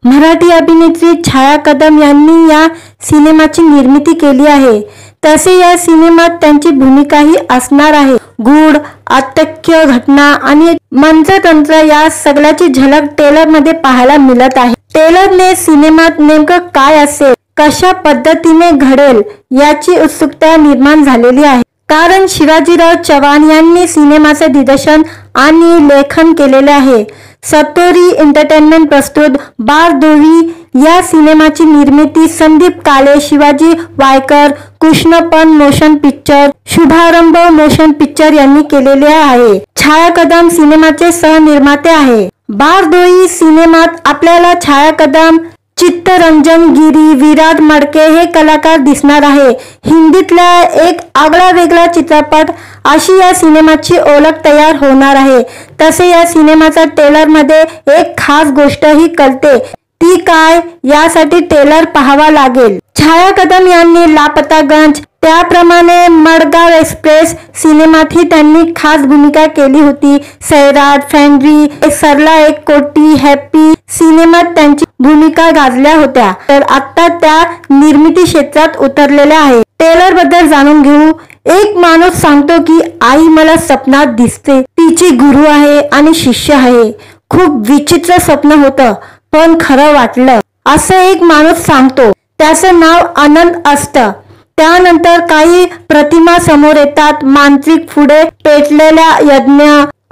मराठी अभिनेत्री छाया कदम यांनी या सिनेमाची निर्मिती केली आहे। तसे या सिनेमात त्यांची भूमिकाही असणार आहे। गूढ, अत्यक्ष घटना आणि मंत्रतंत्र या सगळ्याची झलक ट्रेलर मध्ये पाहायला मिळत आहे। ट्रेलरने सिनेमात नेमकं काय असेल, कशा पद्धतीने घडेल याची उत्सुकता निर्माण झालेली आहे। कारण शिवाजीराव चव्हाण यांनी सिनेमाचे दिग्दर्शन आणि लेखन केलेले आहे। सतोरी एंटरटेनमेंट प्रस्तुत बारदुई या सिनेमाची निर्मिती संदीप काळे, शिवाजी वायकर, कृष्णपण मोशन पिक्चर, शुभारंभ मोशन पिक्चर यांनी केलेले आहे। छाया कदम सिनेमाचे सहनिर्माते आहे। बारदुई सिनेमात आपल्याला छाया कदम, चित्तरंजन गिरी, विराट मडके हे कलाकार दिसणार आहे। हिंदीतला एक आगळा वेगळा चित्रपट अशी या सिनेमाची ओळख तयार होणार आहे। तसे या सिनेमाचा ट्रेलर मध्ये एक खास गोष्टही कळते, ती काय यासाठी ट्रेलर पाहावा लागेल। छाया कदम यांनी लापतागंज, त्याप्रमाणे मडगाव एक्सप्रेस सिनेमातही त्यांनी खास भूमिका केली होती। सैराट, फॅन्ड्री, सरला एक कोटी, हॅपी सिनेमात त्यांची भूमिका गाजल्या होत्या। तर आता त्या निर्मिती क्षेत्रात उतरलेल्या आहे। ट्रेलर बद्दल जाणून घेऊ। एक माणूस सांगतो की आई मला स्वप्नात दिसते, तिची गुरु आहे आणि शिष्य आहे। खूप विचित्र स्वप्न होतं पण खरं वाटलं, असं एक माणूस सांगतो। त्याचं नाव आनंद असतं। त्यानंतर काही प्रतिमा समोर येतात, मांत्रिक पुढे पेटलेल्या यज्ञ,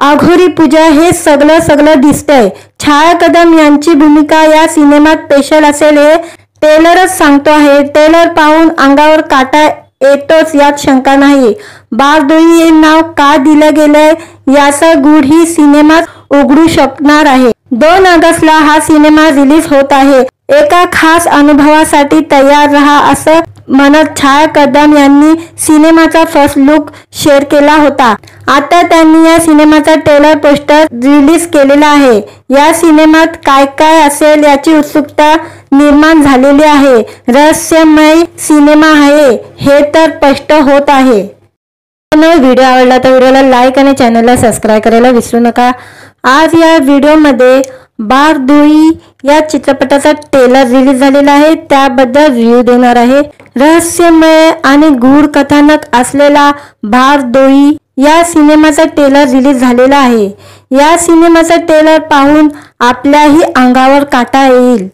अघोरी पूजा हे सगळं दिसतंय। छाया कदम यांची भूमिका या सिनेमात स्पेशल असेल हे ट्रेलरच सांगतो आहे। ट्रेलर पाहून अंगावर काटा येतोच यात शंका नाही। बारदोई हे नाव का दिलं गेलंय याचा गूढ ही सिनेमात उघडू शकणार आहे। 2 ऑगस्टला हा सिनेमा रिलीज होत आहे। एका खास अनुभवासाठी तयार रहा असं म्हणत छाया कदम यांनी सिनेमाचा फर्स्ट लुक शेअर केला होता। आता त्यांनी या सिनेमाचा ट्रेलर पोस्टर रिलीज केलेला आहे। या सिनेमात काय असेल याची उत्सुकता निर्माण झालेली आहे। रहस्यमय सिनेमा आहे हे तर स्पष्ट होत आहे। व्हिडिओ आवडला तर व्हिडिओला लाईक आणि चॅनलला सबस्क्राईब करायला विसरू नका। आज या व्हिडिओमध्ये बारदोई या चित्रपटाचा ट्रेलर रिलीज झालेला आहे, त्याबद्दल रिव्ह्यू देणार आहे। रहस्यमय आणि गूढ कथानक असलेला बारदोई या सिनेमाचा ट्रेलर रिलीज झालेला आहे। या सिनेमाचा ट्रेलर पाहून आपल्याही अंगावर काटा येईल।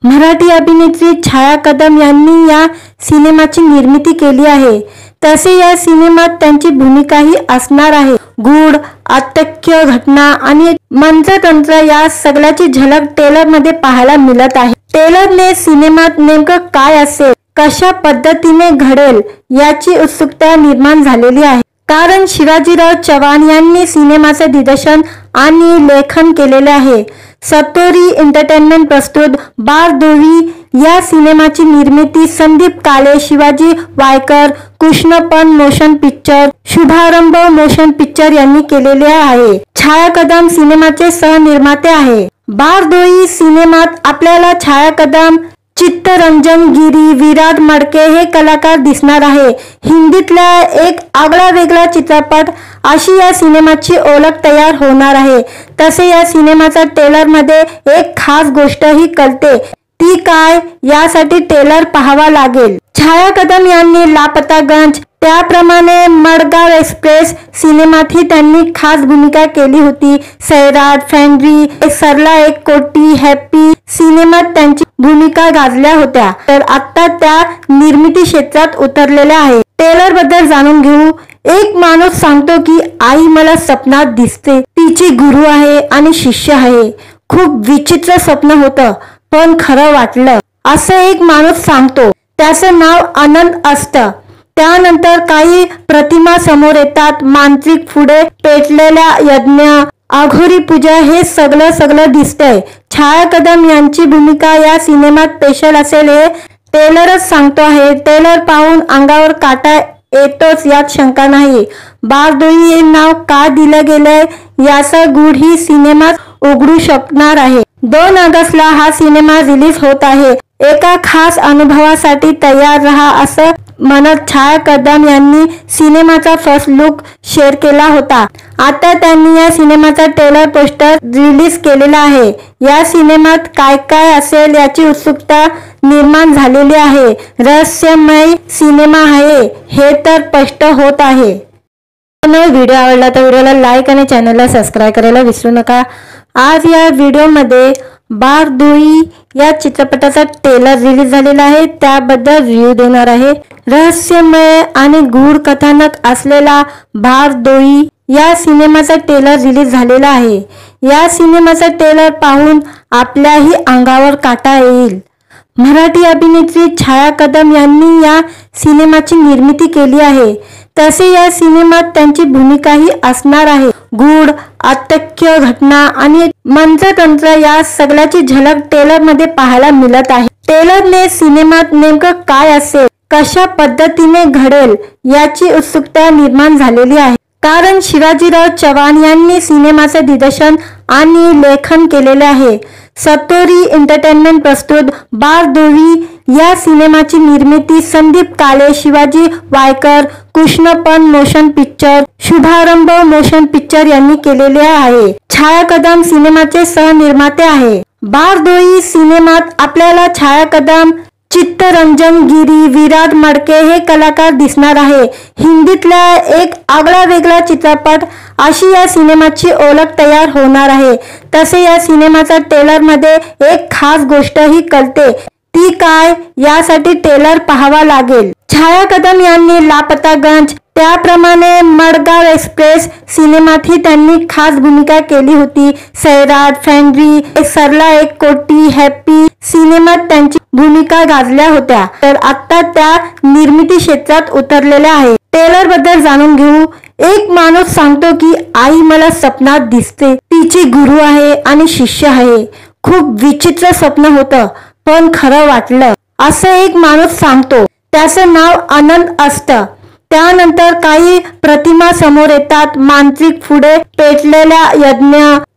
मराठी अभिनेत्री छाया कदम यांनी या सिनेमाची निर्मिती केली आहे। तसे या सिनेमात त्यांची भूमिकाही असणार आहे। गूढ, अत्यक्ष घटना आणि मंत्रतंत्र या सगळ्याची झलक ट्रेलर मध्ये पाहायला मिळत आहे। ट्रेलरने सिनेमात नेमकं काय असेल, कशा पद्धतीने घडेल याची उत्सुकता निर्माण झालेली आहे। कारण शिवाजीराव चव्हाण यांनी सिनेमाचे दिग्दर्शन आणि लेखन केलेले आहे। सतोरी एंटरटेनमेंट प्रस्तुत बारदोई या सिनेमाची निर्मिती संदीप काळे, शिवाजी वायकर, कृष्णपण मोशन पिक्चर, शुभारंभ मोशन पिक्चर यांनी केलेले आहे। छाया कदम सिनेमाचे सहनिर्माते आहे। बारदोई सिनेमात आपल्याला छाया कदम, चित्तरंजन गिरी, विराट मडके हे कलाकार दिसणार आहे। हिंदीतला एक आगळा वेगळा चित्रपट अशी या सिनेमाची ओळख तयार होणार आहे। तसे या सिनेमाचा ट्रेलर मध्ये एक खास गोष्ट ही कळते, ती काय यासाठी ट्रेलर पाहावा लागेल। छाया कदम यांनी लापतागंज, त्याप्रमाणे मडगाव एक्सप्रेस सिनेमातही त्यांनी खास भूमिका केली होती। सैराट, फॅन्ड्री, सरला एक कोटी, हॅपी सिनेमात त्यांची भूमिका गाजल्या होत्या, तर आता त्या निर्मिती क्षेत्रात उतरलेल्या आहे। ट्रेलर बद्दल जाणून घेऊ। एक माणूस सांगतो की आई मला स्वप्नात दिसते, तिची गुरु आहे आणि शिष्य आहे। खूप विचित्र स्वप्न होतं पण खरं वाटलं असं एक माणूस सांगतो। त्याचं नाव आनंद असतं। त्यानंतर काही प्रतिमा समोर येतात, मांत्रिक पुढे पेटलेल्या यज्ञ, अघोरी पूजा हे सगळं दिसतंय। छाया कदम यांची भूमिका या सिनेमात स्पेशल असेल हे ट्रेलरच सांगतो आहे। ट्रेलर पाहून अंगावर काटा येतोच यात शंका नाही। बारदोई हे नाव का दिलं गेलंय याचा गूढ ही सिनेमात उघडू शकणार आहे। 2 ऑगस्टला हा सिनेमा रिलीज होत आहे। एका खास अनुभवासाठी तयार रहा असं म्हणत छाया कदम यांनी सिनेमाचा फर्स्ट लुक शेअर केला होता। आता त्यांनी या सिनेमाचा ट्रेलर पोस्टर रिलीज केलेला आहे। या सिनेमात काय असेल याची उत्सुकता निर्माण झालेली आहे। रहस्यमय सिनेमा आहे हे तर स्पष्ट होत आहे। व्हिडिओ आवडला तर व्हिडिओला लाईक आणि चॅनलला सबस्क्राईब करायला विसरू नका। आज या व्हिडिओमध्ये बारदोई या चित्रपटाचा ट्रेलर रिलीज झालेला आहे, त्याबद्दल रिव्ह्यू देणार आहे। रहस्यमय आणि गूढ कथानक असलेला बारदोई या सिनेमाचा ट्रेलर रिलीज झालेला आहे। या सिनेमाचा ट्रेलर पाहून आपल्याही अंगावर काटा येईल। मराठी अभिनेत्री छाया कदम यांनी या सिनेमाची निर्मिती केली आहे। तसे या सिनेमात त्यांची भूमिकाही असणार आहे। गूढ, अत्यक्ष घटना आणि मंत्रतंत्र या सगळ्याची झलक ट्रेलर मध्ये पाहायला मिळत आहे। ट्रेलरने सिनेमात नेमकं काय असेल, कशा पद्धतीने घडेल याची उत्सुकता निर्माण झालेली आहे। कारण शिवाजीराव चव्हाण यांनी सिनेमाचे दिग्दर्शन आणि लेखन केलेले आहे। सतोरी एंटरटेनमेंट प्रस्तुत बारदोई या सिनेमाची निर्मिती संदीप काळे, शिवाजी वायकर, कृष्णपण मोशन पिक्चर, शुभारंभ मोशन पिक्चर यांनी केलेले आहे। छाया कदम सिनेमाचे सहनिर्माते आहे। बारदोई सिनेमात आपल्याला छाया कदम, चित्तरंजन गिरी, विराट मडके हे कलाकार दिसणार आहे। हिंदीतला एक आगळा वेगळा चित्रपट अशी या सिनेमाची ओळख तयार होणार आहे। तसे या सिनेमाचा ट्रेलर मध्ये एक खास गोष्ट ही कळते, ती काय यासाठी ट्रेलर पाहावा लागेल। छाया कदम यांनी लापतागंज त्याप्रमाणे मडगाव एक्सप्रेस सिनेमातही त्यांनी खास भूमिका केली होती। सैराट, फॅन्ड्री, सरला एक कोटी, हॅपी सिनेमात त्यांची भूमिका गाजल्या होत्या, तर आता त्या निर्मिती क्षेत्रात उतरलेल्या आहेत। ट्रेलर बद्दल जाणून घेऊ। एक माणूस सांगतो की आई मला स्वप्नात दिसते, तिची गुरु आहे आणि शिष्य आहे। खूप विचित्र स्वप्न होतं पण खरं वाटलं, असं एक माणूस सांगतो। त्याचं नाव आनंद असतं। त्यानंतर काही प्रतिमा समोर येतात, मांत्रिक पुढे पेटलेल्या यज्ञ,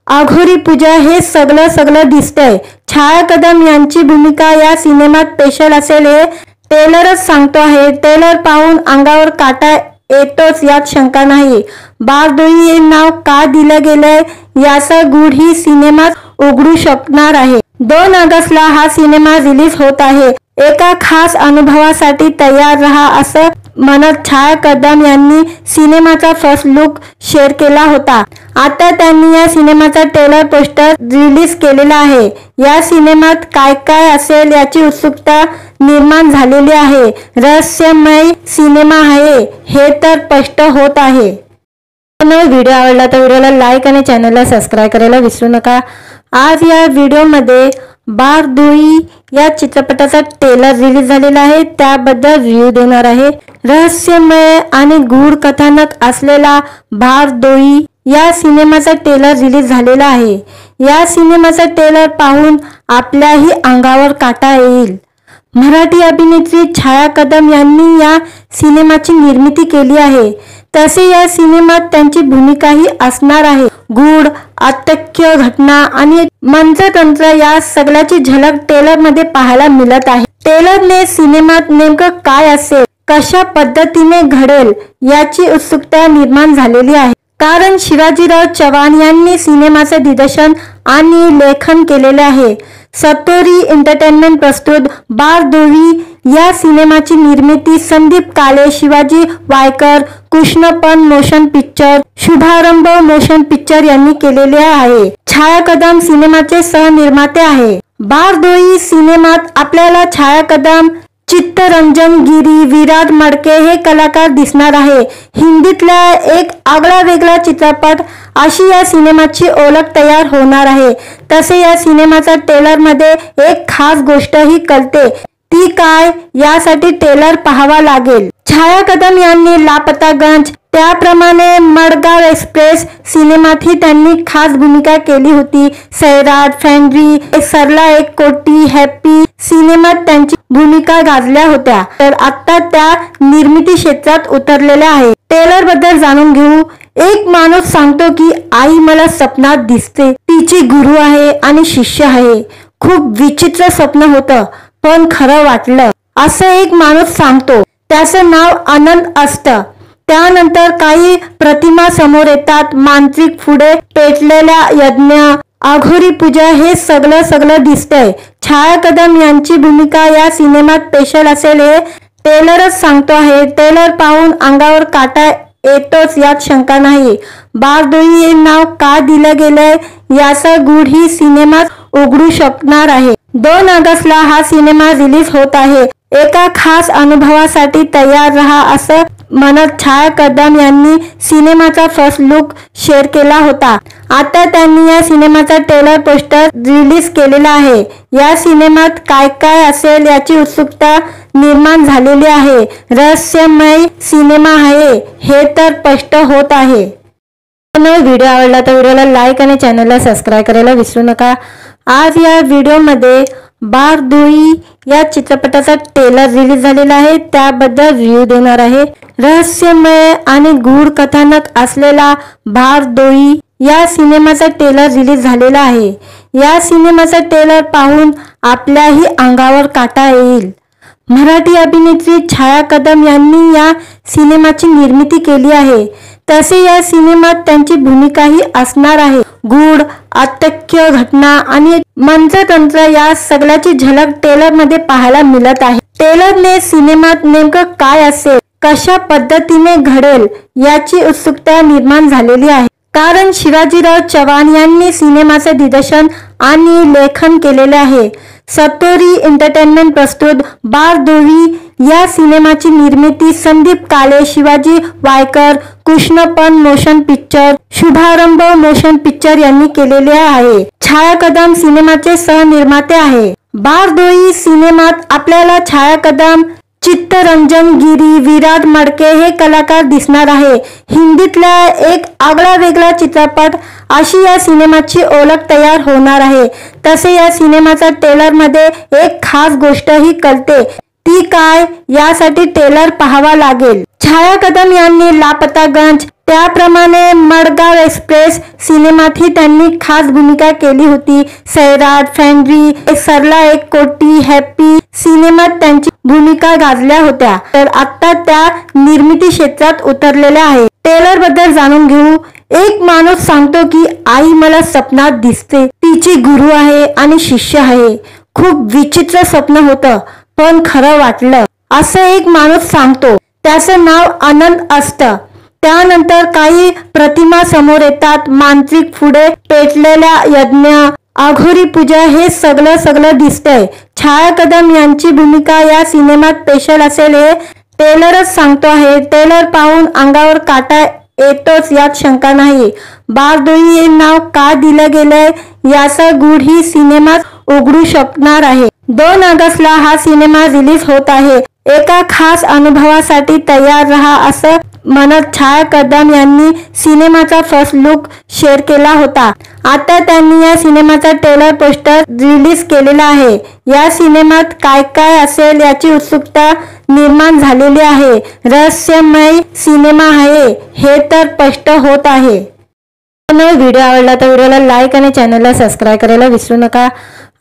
अघोरी पूजा हे सगळं दिसतंय। छाया कदम यांची भूमिका या सिनेमात स्पेशल असेल हे ट्रेलरच सांगतो आहे। ट्रेलर पाहून अंगावर काटा येतोच यात शंका नाही। बारदोई हे नाव का दिलं गेलंय याचा गूढ ही सिनेमात उघडू शकणार आहे। 2 ऑगस्टला हा सिनेमा रिलीज होत आहे। एका खास अनुभवासाठी तयार रहा असं म्हणत छाया कदम यांनी सिनेमाचा फर्स्ट लुक शेअर केला होता। आता त्यांनी या सिनेमाचा ट्रेलर पोस्टर रिलीज केलेला आहे। या सिनेमात काय काय असेल याची उत्सुकता निर्माण झालेली आहे। रहस्यमय सिनेमा आहे हे तर स्पष्ट होत आहे। व्हिडिओ आवडला तर व्हिडिओला लाईक आणि चॅनलला सबस्क्राईब करायला विसरू नका। आज या व्हिडिओमध्ये बारदोई या चित्रपटाचा ट्रेलर रिलीज झालेला आहे, त्याबद्दल रिव्ह्यू देणार आहे। रहस्यमय आणि गूढ कथानक असलेला बारदोई या सिनेमाचा ट्रेलर रिलीज झालेला आहे। या सिनेमाचा ट्रेलर पाहून आपल्याही अंगावर काटा येईल। मराठी अभिनेत्री छाया कदम यांनी या सिनेमाची निर्मिती केली आहे, तसे या सिनेमात त्यांची भूमिकाही असणार आहे। गूढ, अतर्क्य घटना आणि मंत्रतंत्र या सगळ्याची झलक ट्रेलर मध्ये पाहायला मिळत आहे। ट्रेलरने सिनेमात नेमकं काय असेल, कशा पद्धतीने घडेल याची उत्सुकता निर्माण झालेली आहे। कारण शिवाजीराव चव्हाण यांनी सिनेमाचे दिग्दर्शन आणि लेखन केलेले आहे। सतोरी एंटरटेनमेंट प्रस्तुत बारदोई या सिनेमाची निर्मिती संदीप काळे, शिवाजी वायकर, कृष्णपन मोशन पिक्चर, शुभारंभ मोशन पिक्चर यांनी केलेले आहे। छाया कदम सिनेमाचे सहनिर्माते आहे। बारदोई सिनेमात आपल्याला छाया कदम, चित्तरंजन गिरी, विराट मडके हे कलाकार दिसणार आहे। हिंदीतला एक आगळा वेगळा चित्रपट अशी या सिनेमाची ओळख तयार होणार आहे। तसे या सिनेमाचा ट्रेलर मध्ये एक खास गोष्ट ही कळते, ती काय यासाठी ट्रेलर पाहावा लागेल। छाया कदम यांनी लापतागंज त्याप्रमाणे मडगाव एक्सप्रेस सिनेमातही त्यांनी खास भूमिका केली होती। सैराट, फॅन्ड्री, सरला एक कोटी, हॅपी सिनेमात त्यांची भूमिका गाजल्या होत्या, तर आता त्या निर्मिती क्षेत्रात उतरलेल्या आहेत। ट्रेलर बद्दल जाणून घेऊ। एक माणूस सांगतो की आई मला स्वप्नात दिसते, तिची गुरु आहे आणि शिष्य आहे। खूप विचित्र स्वप्न होतं पण खरं वाटलं, असं एक माणूस सांगतो। त्याचं नाव आनंद असतं। त्यानंतर काही प्रतिमा समोर येतात, मांत्रिक पुढे पेटलेल्या यज्ञ, अघोरी पूजा हे सगळं दिसतंय। छाया कदम यांची भूमिका या सिनेमात स्पेशल असेल हे ट्रेलरच सांगतो आहे। ट्रेलर पाहून अंगावर काटा येतोच यात शंका नाही। बारदोई हे नाव का दिलं गेलंय याचा गूढ ही सिनेमात उघडू शकणार आहे। 2 ऑगस्टला हा सिनेमा रिलीज होत आहे। एका खास अनुभवासाठी तयार रहा असं म्हणत छाया कदम यांनी सिनेमाचा फर्स्ट लुक शेअर केला होता। आता त्यांनी या सिनेमाचा ट्रेलर पोस्टर रिलीज केलेला आहे। या सिनेमात काय काय असेल याची उत्सुकता निर्माण झालेली आहे। रहस्यमय सिनेमा आहे हे तर स्पष्ट होत आहे। व्हिडिओ आवडला तर व्हिडिओला लाईक आणि चॅनलला सबस्क्राईब करायला विसरू नका। आज या व्हिडिओमध्ये बारदोई या चित्रपटाचा ट्रेलर रिलीज झालेला आहे, त्याबद्दल रिव्ह्यू देणार आहे। रहस्यमय आणि गूढ कथानक असलेला बारदोई या सिनेमाचा ट्रेलर रिलीज झालेला आहे। या सिनेमाचा ट्रेलर पाहून आपल्याही अंगावर काटा येईल। मराठी अभिनेत्री छाया कदम यांनी या सिनेमाची निर्मिती केली आहे, तसे या सिनेमात त्यांची भूमिकाही असणार आहे। गूढ, अतर्क्य घटना आणि मंत्रतंत्र या सगळ्याची झलक ट्रेलर मध्ये पाहायला मिळत आहे। ट्रेलरने सिनेमात नेमकं काय असेल, कशा पद्धतीने घडेल याची उत्सुकता निर्माण झालेली आहे। कारण शिवाजीराव चव्हाण यांनी सिनेमाचे दिग्दर्शन आणि लेखन केलेले आहे। सतोरी एंटरटेनमेंट प्रस्तुत बारदोही या सिनेमाची निर्मिती संदीप काळे, शिवाजी वायकर, कृष्णपण मोशन पिक्चर, शुभारंभ मोशन पिक्चर यांनी केलेले आहे। छाया कदम सिनेमाचे सहनिर्माते आहे। बारदोही सिनेमात आपल्याला छाया कदम, चित्तरंजन गिरी, विराट मडके हे कलाकार दिसणार आहे। हिंदीतला एक आगळा वेगळा चित्रपट अशी या सिनेमाची ओळख तयार होणार आहे। तसे या सिनेमाचा ट्रेलर मध्ये एक खास गोष्ट ही कळते, ती काय यासाठी ट्रेलर पाहावा लागेल। छाया कदम यांनी लापतागंज, त्याप्रमाणे मडगाव एक्सप्रेस सिनेमातही त्यांनी खास भूमिका केली होती। सैराट, फॅन्ड्री, सरला एक कोटी, हॅपी सिनेमात त्यांची भूमिका गाजल्या होत्या, तर आता त्या निर्मिती क्षेत्रात उतरलेल्या आहेत। ट्रेलर बद्दल जाणून घेऊ। एक माणूस सांगतो की आई मला स्वप्नात दिसते, तिची गुरु आहे आणि शिष्य आहे। खूप विचित्र स्वप्न होतं, पण खरं वाटलं, असं एक माणूस सांगतो। त्याचं नाव आनंद असतं। त्यानंतर काही प्रतिमा समोर येतात, मांत्रिक पुढे पेटलेल्या यज्ञ, अघोरी पूजा हे सगळं दिसतंय। छाया कदम यांची भूमिका या सिनेमात स्पेशल असेल हे ट्रेलरच सांगतो आहे। ट्रेलर पाहून अंगावर काटा येतोच यात शंका नाही। बारदोही हे नाव का दिलं गेलंय याचा गूढ ही सिनेमात उघडू शकणार आहे। 2 ऑगस्टला हा सिनेमा रिलीज होत आहे। एका खास अनुभवासाठी तयार रहा असं म्हणत छाया कदम यांनी सिनेमाचा फर्स्ट लुक शेअर केला होता। आता त्यांनी या सिनेमाचा ट्रेलर पोस्टर रिलीज केलेला आहे। या सिनेमात काय काय असेल याची उत्सुकता निर्माण झालेली आहे। रहस्यमय सिनेमा आहे हे तर स्पष्ट होत आहे। व्हिडिओ आवडला तर व्हिडिओला लाईक आणि चॅनलला सबस्क्राईब करायला विसरू नका।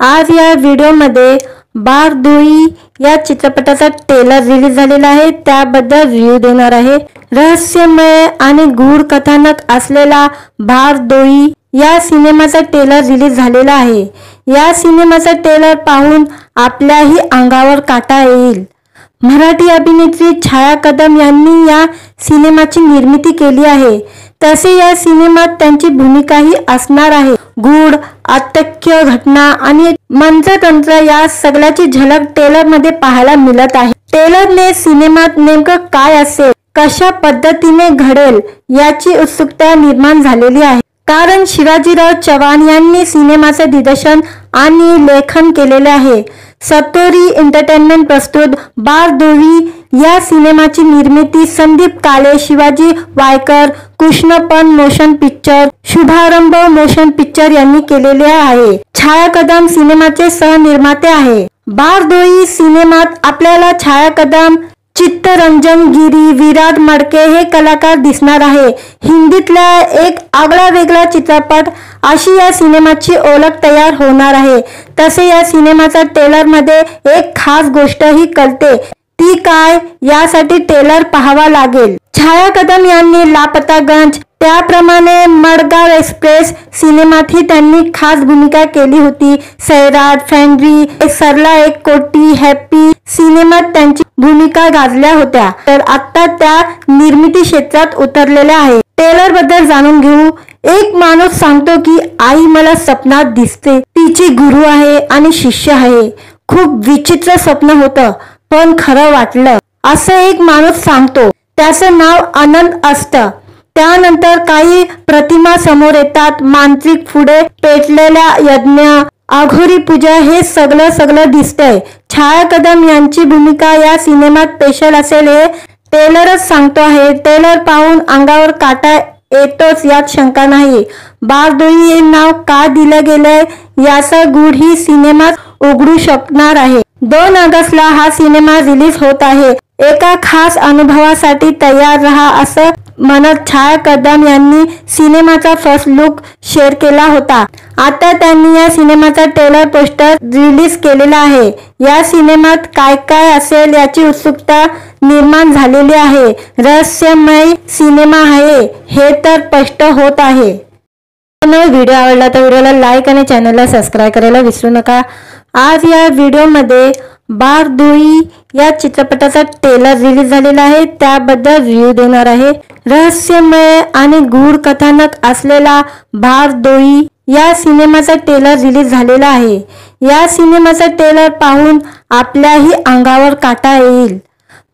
आज या व्हिडिओमध्ये बारदोही या चित्रपटाचा ट्रेलर रिलीज झालेला आहे, त्याबद्दल रिव्ह्यू देणार आहे। रहस्यमय आणि गूढ कथानक असलेला बारदोही या सिनेमाचा ट्रेलर रिलीज झालेला आहे। या सिनेमाचा ट्रेलर पाहून आपल्याही अंगावर काटा येईल। मराठी अभिनेत्री छाया कदम यांनी या सिनेमाची निर्मिती केली आहे। तसे या सिनेमात त्यांची भूमिकाही असणार आहे। गूढ, अत्यक्ष घटना आणि मंत्रतंत्र या सगळ्याची झलक ट्रेलर मध्ये पाहायला मिळत आहे। ट्रेलरने सिनेमात नेमकं काय असेल, कशा पद्धतीने घडेल याची उत्सुकता निर्माण झालेली आहे। कारण शिवाजीराव चव्हाण यांनी सिनेमाचे दिग्दर्शन आणि लेखन केलेले आहे। सतोरी एंटरटेनमेंट प्रस्तुत बारदोही या सिनेमाची निर्मिती संदीप काळे, शिवाजी वायकर, कृष्णपण मोशन पिक्चर, शुभारंभ मोशन पिक्चर यांनी केलेले आहे। छाया कदम सिनेमाचे सहनिर्माते आहे। बारदोही सिनेमात आपल्याला छाया कदम, चित्तरंजन गिरी, विराट मडके हे कलाकार दिसणार आहे। हिंदीतला एक आगळा वेगळा चित्रपट अशी या सिनेमाची ओळख तयार होणार आहे। तसे या सिनेमाचा ट्रेलर मध्ये एक खास गोष्ट ही कळते, ती काय यासाठी ट्रेलर पाहावा लागेल। छाया कदम यांनी लापतागंज, त्याप्रमाणे मडगाव एक्सप्रेस सिनेमातही त्यांनी खास भूमिका केली होती। सैराट, फॅन्ड्री, सरला एक कोटी, हॅपी सिनेमात त्यांची भूमिका गाजल्या होत्या, तर आता त्या निर्मिती क्षेत्रात उतरलेल्या आहेत। ट्रेलर बद्दल जाणून घेऊ। एक माणूस सांगतो की आई मला स्वप्नात दिसते, तिची गुरु आहे आणि शिष्य आहे। खूप विचित्र स्वप्न होतं, पण खरं वाटलं, असं एक माणूस सांगतो। त्याचं नाव आनंद असतं। त्यानंतर काही प्रतिमा समोर येतात, मांत्रिक पुढे पेटलेल्या यज्ञ, अघोरी पूजा हे सगळं दिसतंय। छाया कदम यांची भूमिका या सिनेमात स्पेशल असेल हे ट्रेलरच सांगतो आहे। ट्रेलर पाहून अंगावर काटा येतोच यात शंका नाही। बारदोही हे नाव का दिलं गेलंय याचा गूढ ही सिनेमात उघडू शकणार आहे। 2 ऑगस्टला हा सिनेमा रिलीज होत आहे। एका खास अनुभवासाठी तयार रहा असं म्हणत छाया कदम यांनी सिनेमाचा फर्स्ट लुक शेअर केला होता। आता त्यांनी या सिनेमाचा ट्रेलर पोस्टर रिलीज केलेला आहे। या सिनेमात काय काय असेल याची उत्सुकता निर्माण झालेली आहे। रहस्यमय सिनेमा आहे हे तर स्पष्ट होत आहे। व्हिडिओ आवडला तर व्हिडिओला लाईक आणि चॅनलला सबस्क्राईब करायला विसरू नका। आज या व्हिडिओमध्ये बारदोई या चित्रपटाचा ट्रेलर रिलीज झालेला आहे, त्याबद्दल रिव्ह्यू देणार आहे। रहस्यमय आणि गूढ कथानक असलेला बारदोई या सिनेमाचा ट्रेलर रिलीज झालेला आहे। या सिनेमाचा ट्रेलर पाहून आपल्याही अंगावर काटा येईल।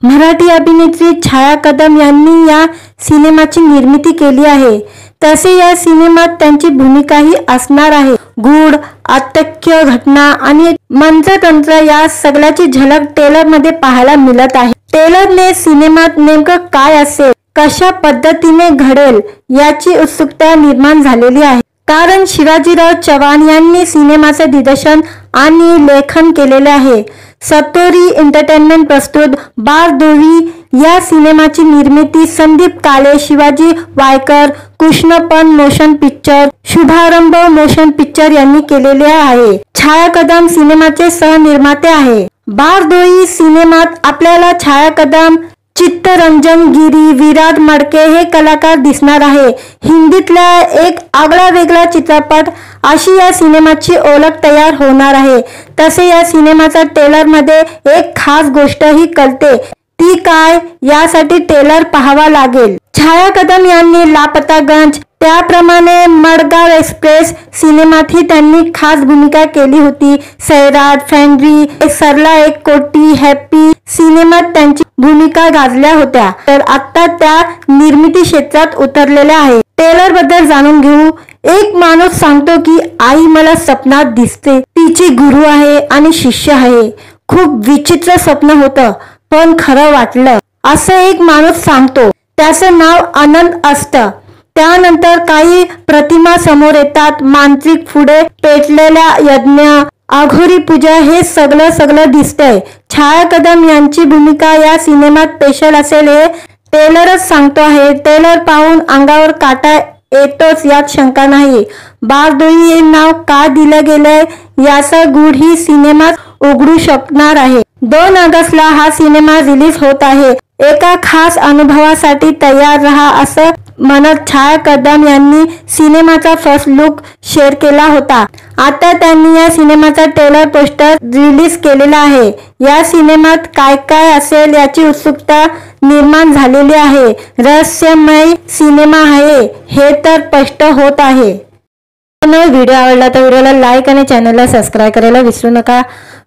मराठी अभिनेत्री छाया कदम यांनी या सिनेमाची निर्मिती केली आहे। तसे या सिनेमात त्यांची भूमिकाही असणार आहे। गूढ, अत्यक्ष घटना आणि मंत्रतंत्र या सगळ्याची झलक ट्रेलर मध्ये पाहायला मिळत आहे। ट्रेलरने सिनेमात नेमकं काय असेल, कशा पद्धतीने घडेल याची उत्सुकता निर्माण झालेली आहे। कारण शिवाजीराव चव्हाण यांनी सिनेमाचे दिग्दर्शन आणि लेखन केलेले आहे। सतोरी एंटरटेनमेंट प्रस्तुत बारदोई या सिनेमाची निर्मिती संदीप काळे, शिवाजी वायकर, कृष्णपण मोशन पिक्चर, शुभारंभ मोशन पिक्चर यांनी केलेले आहे। छाया कदम सिनेमाचे सहनिर्माते आहे। बारदोई सिनेमात आपल्याला छाया कदम, चित्तरंजन गिरी, विराट मडके हे कलाकार दिसणार आहे। हिंदीतला एक आगळा वेगळा चित्रपट अशी या सिनेमाची ओळख तयार होणार आहे। तसे या सिनेमाचा ट्रेलर मध्ये एक खास गोष्ट ही कळते, ती काय यासाठी ट्रेलर पाहावा लागेल। छाया कदम यांनी लापतागंज, त्याप्रमाणे मडगाव एक्सप्रेस सिनेमातही त्यांनी खास भूमिका केली होती। सैराट, फॅन्ड्री, सरला एक कोटी, हॅपी सिनेमात त्यांची भूमिका गाजल्या होत्या। तर आता त्या निर्मिती क्षेत्रात उतरलेल्या आहे। ट्रेलर बद्दल जाणून घेऊ। एक माणूस सांगतो की आई मला स्वप्नात दिसते, तिची गुरु आहे आणि शिष्य आहे। खूप विचित्र स्वप्न होतं, पण खरं वाटलं, असं एक माणूस सांगतो। त्याचं नाव आनंद असतं। त्यानंतर काही प्रतिमा समोर येतात, मांत्रिक पुढे पेटलेल्या यज्ञ, अघोरी पूजा हे सगळं दिसतंय। छाया कदम यांची भूमिका या सिनेमात स्पेशल असेल हे ट्रेलरच सांगतो आहे। ट्रेलर पाहून अंगावर काटा येतोच यात शंका नाही। बारदोई हे नाव का दिलं गेलंय याचा गूढ ही सिनेमात उघडू शकणार आहे। 2 ऑगस्टला हा सिनेमा रिलीज होत आहे। एका खास अनुभवासाठी तयार रहा असं म्हणत छाया कदम यांनी सिनेमाचा फर्स्ट लुक शेअर केला होता। आता त्यांनी या सिनेमाचा ट्रेलर पोस्टर रिलीज केलेला आहे। या सिनेमात काय काय असेल याची उत्सुकता निर्माण झालेली आहे। रहस्यमय सिनेमा आहे हे तर स्पष्ट होत आहे। व्हिडिओ आवडला तर व्हिडिओला लाईक आणि चॅनलला सबस्क्राईब करायला विसरू नका।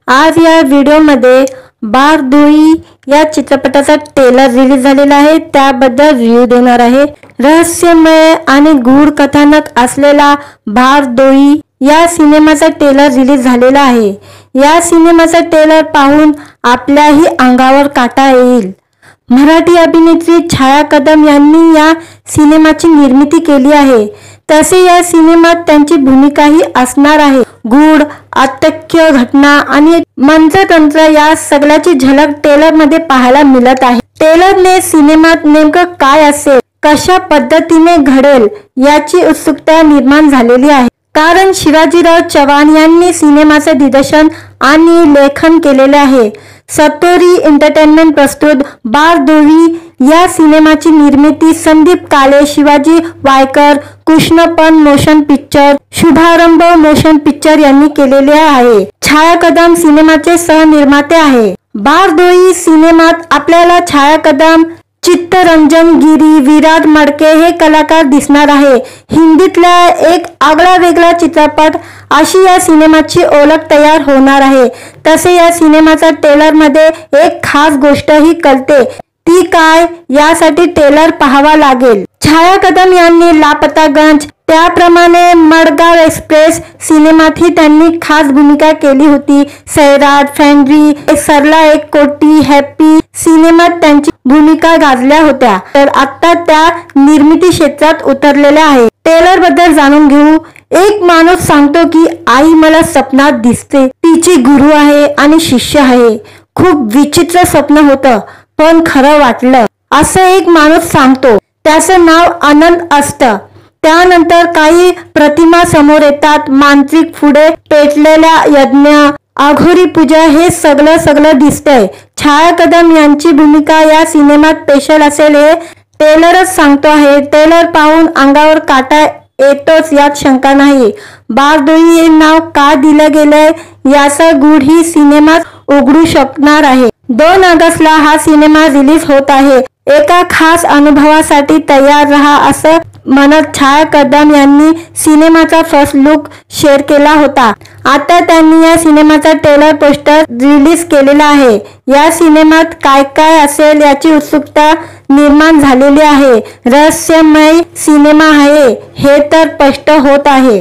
आज या व्हिडिओमध्ये बारदोई या चित्रपटाचा ट्रेलर रिलीज झालेला आहे, त्याबद्दल रिव्ह्यू देणार आहे। रहस्यमय आणि गूढ कथानक असलेला बारदोई या सिनेमाचा ट्रेलर रिलीज झालेला आहे। या सिनेमाचा ट्रेलर पाहून आपल्याही अंगावर काटा येईल। मराठी अभिनेत्री छाया कदम यांनी या सिनेमाची निर्मिती केली आहे। तसे या सिनेमात त्यांची भूमिकाही असणार आहे। गूढ, अत्यक्ष घटना आणि मंत्रतंत्र या सगळ्याची झलक ट्रेलर मध्ये पाहायला मिळत आहे। ट्रेलरने सिनेमात नेमकं काय असेल, कशा पद्धतीने घडेल याची उत्सुकता निर्माण झालेली आहे। कारण शिवाजीराव चव्हाण यांनी सिनेमाचे दिग्दर्शन आणि लेखन केलेले आहे। सतोरी एंटरटेनमेंट प्रस्तुत बारदोई या सिनेमाची निर्मिती संदीप काळे, शिवाजी वायकर, कृष्णपण मोशन पिक्चर, शुभारंभ मोशन पिक्चर यांनी केलेले आहे। छाया कदम सिनेमाचे सहनिर्माते आहे। बारदोई सिनेमात आपल्याला छाया कदम, चित्तरंजन गिरी, विराट मडके हे कलाकार दिसणार आहे। हिंदीतला एक आगळा वेगळा चित्रपट अशी या सिनेमाची ओळख तयार होणार आहे। तसे या सिनेमाचा ट्रेलर मध्ये एक खास गोष्ट ही कळते, ती काय यासाठी ट्रेलर पाहावा लागेल। छाया कदम यांनी लापतागंज, त्याप्रमाणे मडगाव एक्सप्रेस सिनेमातही त्यांनी खास भूमिका केली होती। सैराट, फॅन्ड्री, सरला एक कोटी, हॅपी सिनेमात त्यांची भूमिका गाजल्या होत्या। तर आता त्या निर्मिती क्षेत्रात उतरलेल्या आहे। ट्रेलर बद्दल जाणून घेऊ। एक माणूस सांगतो की आई मला स्वप्नात दिसते, तिची गुरु आहे आणि शिष्य आहे। खूप विचित्र स्वप्न होतं, पण खरं वाटलं, असं एक माणूस सांगतो। त्याचं नाव आनंद असतं। त्यानंतर काही प्रतिमा समोर येतात, मांत्रिक पुढे पेटलेल्या यज्ञ, अघोरी पूजा हे सगळं दिसतंय। छाया कदम यांची भूमिका या सिनेमात स्पेशल असेल हे ट्रेलरच सांगतो आहे। ट्रेलर पाहून अंगावर काटा येतोच यात शंका नाही। बारदोई हे नाव का दिलं गेलंय याचा गूढ ही सिनेमात उघडू शकणार आहे। 2 ऑगस्टला हा सिनेमा रिलीज होत आहे। एका खास अनुभवासाठी तयार रहा असं म्हणत छाया कदम यांनी सिनेमाचा फर्स्ट लुक शेअर केला होता। आता त्यांनी या सिनेमाचा ट्रेलर पोस्टर रिलीज केलेला आहे। या सिनेमात काय काय असेल याची उत्सुकता निर्माण झालेली आहे। रहस्यमय सिनेमा आहे हे तर स्पष्ट होत आहे।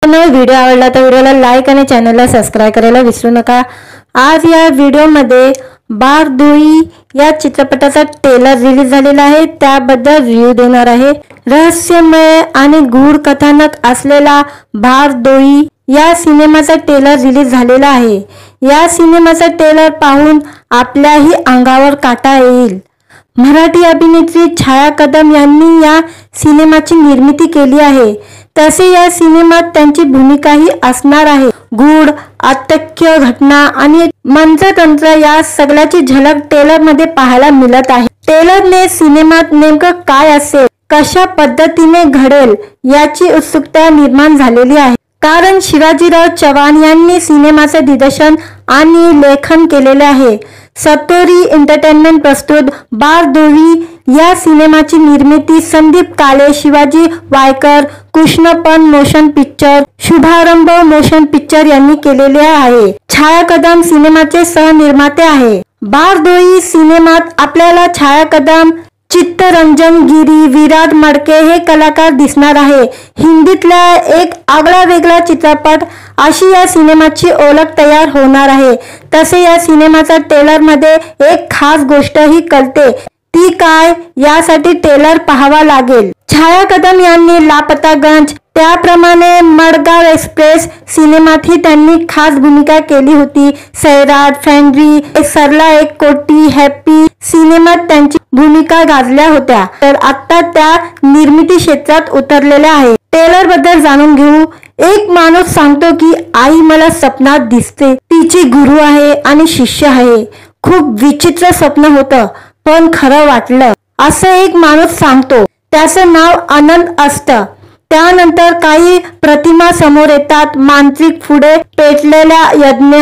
व्हिडिओ आवडला तर व्हिडिओला लाईक आणि चॅनलला सबस्क्राईब करायला विसरू नका। आज या व्हिडिओमध्ये बारदुई या चित्रपटाचा ट्रेलर रिलीज झालेला आहे, त्याबद्दल रिव्ह्यू देणार आहे। रहस्यमय आणि गूढ कथानक असलेला बारदुई या सिनेमाचा ट्रेलर रिलीज झालेला आहे। या सिनेमाचा ट्रेलर पाहून आपल्याही अंगावर काटा येईल। मराठी अभिनेत्री छाया कदम यांनी या सिनेमाची निर्मिती केली आहे। तसे या सिनेमात त्यांची भूमिकाही असणार आहे। गूढ, अत्यक्ष घटना आणि मंत्रतंत्र या सगळ्याची झलक ट्रेलर मध्ये पाहायला मिळत आहे। ट्रेलरने सिनेमात नेमकं काय असेल, कशा पद्धतीने घडेल याची उत्सुकता निर्माण झालेली आहे। कारण शिवाजीराव चव्हाण यांनी सिनेमाचे दिग्दर्शन आणि लेखन केलेले आहे। सतोरी एंटरटेनमेंट प्रस्तुत बारदुई या सिनेमाची निर्मिती संदीप काळे, शिवाजी वायकर, कृष्णपण मोशन पिक्चर, शुभारंभ मोशन पिक्चर यांनी केलेले आहे। छाया कदम सिनेमाचे सहनिर्माते आहे। बारदुई सिनेमात आपल्याला छाया कदम, चित्तरंजन गिरी, विराट मडके हे कलाकार दिसणार आहे। हिंदीतला एक आगळा वेगळा चित्रपट अशी या सिनेमाची ओळख तयार होणार आहे। तसे या सिनेमाचा ट्रेलर मध्ये एक खास गोष्ट ही कळते, ती काय यासाठी ट्रेलर पाहावा लागेल। छाया कदम यांनी लापतागंज, त्याप्रमाणे मडगाव एक्सप्रेस सिनेमातही त्यांनी खास भूमिका केली होती। सैराट, फॅन्ड्री, सरला एक कोटी, हॅपी सिनेमात त्यांची भूमिका गाजल्या होत्या, तर आता त्या निर्मिती क्षेत्रात उतरलेल्या आहे। ट्रेलर बद्दल जाणून घेऊ। एक माणूस सांगतो की आई मला स्वप्नात दिसते, तिची गुरु आहे आणि शिष्य आहे। खूप विचित्र स्वप्न होतं पण खरं वाटलं, असं एक माणूस सांगतो। त्याचं नाव आनंद असतं। त्यानंतर काही प्रतिमा समोर येतात, मांत्रिक पुढे पेटलेल्या यज्ञ,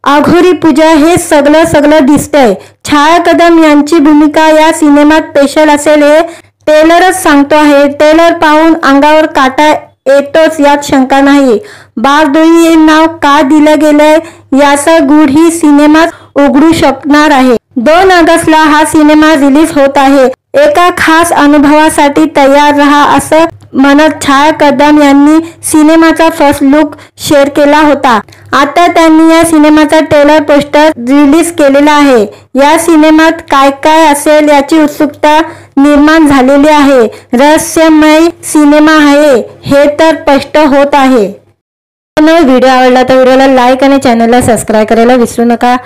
अघोरी पूजा हे सगळं दिसतंय। छाया कदम यांची भूमिका या सिनेमात स्पेशल असेल हे ट्रेलरच सांगतो आहे। ट्रेलर पाहून अंगावर काटा येतोच यात शंका नाही। बारदुई हे नाव का दिलं गेलंय याचा गूढ ही सिनेमात उघडू शकणार आहे। 2 ऑगस्टला हा सिनेमा रिलीज होत आहे। एका खास अनुभवासाठी तयार रहा असं म्हणत छाया कदम यांनी सिनेमाचा फर्स्ट लुक शेअर केला होता। आता त्यांनी या सिनेमाचा ट्रेलर पोस्टर रिलीज केलेला आहे। या सिनेमात काय काय असेल याची उत्सुकता निर्माण झालेली आहे। रहस्यमय सिनेमा आहे हे तर स्पष्ट होत आहे। व्हिडिओ आवडला तर व्हिडिओला लाईक आणि चॅनलला सबस्क्राईब करायला विसरू नका।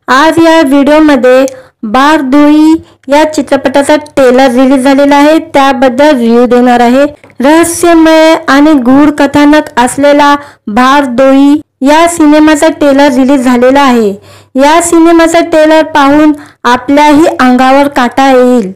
आज या व्हिडिओमध्ये बारदुई या चित्रपटाचा ट्रेलर रिलीज झालेला आहे, त्याबद्दल रिव्ह्यू देणार आहे। रहस्यमय आणि गूढ कथानक असलेला बारदुई या सिनेमाचा ट्रेलर रिलीज झालेला आहे। या सिनेमाचा ट्रेलर पाहून आपल्याही अंगावर काटा येईल।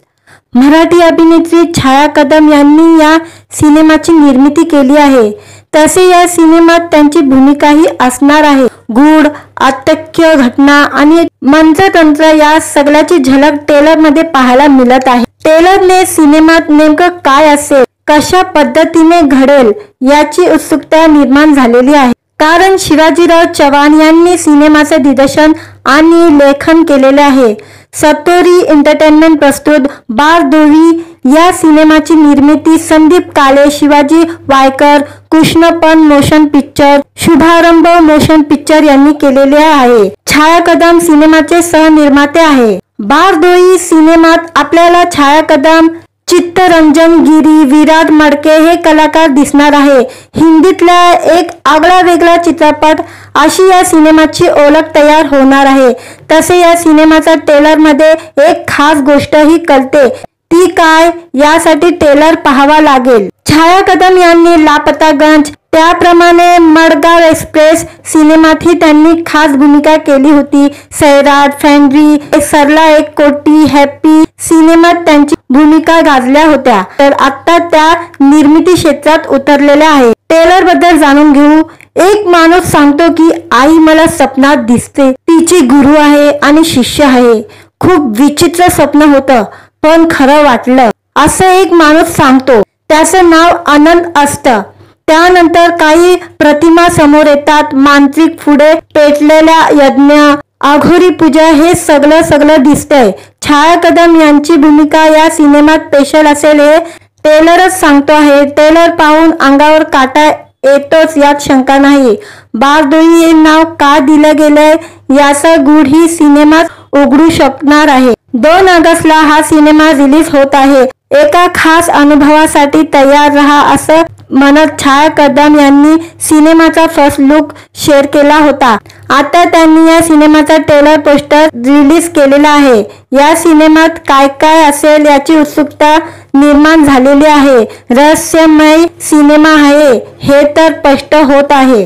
मराठी अभिनेत्री छाया कदम यांनी या सिनेमाची निर्मिती केली आहे। तसे या सिनेमात त्यांची भूमिकाही असणार आहे। गूढ, अत्यक्ष घटना आणि मंत्रतंत्र या सगळ्याची झलक ट्रेलर मध्ये पाहायला मिळत आहे। ट्रेलरने सिनेमात नेमकं काय असेल, कशा पद्धतीने घडेल याची उत्सुकता निर्माण झालेली आहे। कारण शिवाजीराव चव्हाण यांनी सिनेमाचे दिग्दर्शन आणि लेखन केलेले आहे। सतोरी एंटरटेनमेंट प्रस्तुत बारदुई या सिनेमाची निर्मिती संदीप काळे, शिवाजी वायकर, कृष्णपण मोशन पिक्चर, शुभारंभ मोशन पिक्चर यांनी केलेले आहे। छाया कदम सिनेमाचे सहनिर्माते आहे। बारदुई सिनेमात आपल्याला छाया कदम, चित्तरंजन गिरी, विराट मडके हे कलाकार दिसणार आहे। हिंदीतला एक आगळा वेगळा चित्रपट अशी या सिनेमाची ओळख तयार होणार आहे। तसे या सिनेमाचा ट्रेलर मध्ये एक खास गोष्ट ही कळते, ती काय यासाठी ट्रेलर पाहावा लागेल। छाया कदम यांनी लापतागंज, त्याप्रमाणे मडगाव एक्सप्रेस सिनेमातही त्यांनी खास भूमिका केली होती। सैराट, फॅन्ड्री, सरला एक कोटी, हॅपी सिनेमात त्यांची भूमिका गाजल्या होत्या, तर आता त्या निर्मिती क्षेत्रात उतरलेल्या आहे। ट्रेलर बद्दल जाणून घेऊ। एक माणूस सांगतो की आई मला स्वप्नात दिसते, तिची गुरु आहे आणि शिष्य आहे. खूप विचित्र स्वप्न होतं पण खरं वाटलं असं एक माणूस सांगतो. त्याचं नाव आनंद असतं. त्यानंतर काही प्रतिमा समोर येतात. मांत्रिक पुढे पेटलेल्या यज्ञ, आघोरी पूजा हे सगळं दिसतंय. छाया कदम यांची भूमिका या सिनेमात स्पेशल असेल हे टेलरच सांगतो आहे. टेलर पाहून अंगावर काटा येतोच यात शंका नाही. बारदोई हे नाव का दिलं गेलंय याचा गूढ ही सिनेमात उघडू शकणार आहे. 2 ऑगस्टला हा सिनेमा रिलीज होत आहे. एका खास अनुभवासाठी तयार रहा असं म्हणत छाया कदम यांनी सिनेमाचा फर्स्ट लुक शेअर केला होता. आता त्यांनी या सिनेमाचा ट्रेलर पोस्टर रिलीज केलेला आहे. या सिनेमात काय काय असेल याची उत्सुकता निर्माण झालेली आहे. रहस्यमय सिनेमा आहे हे तर स्पष्ट होत आहे.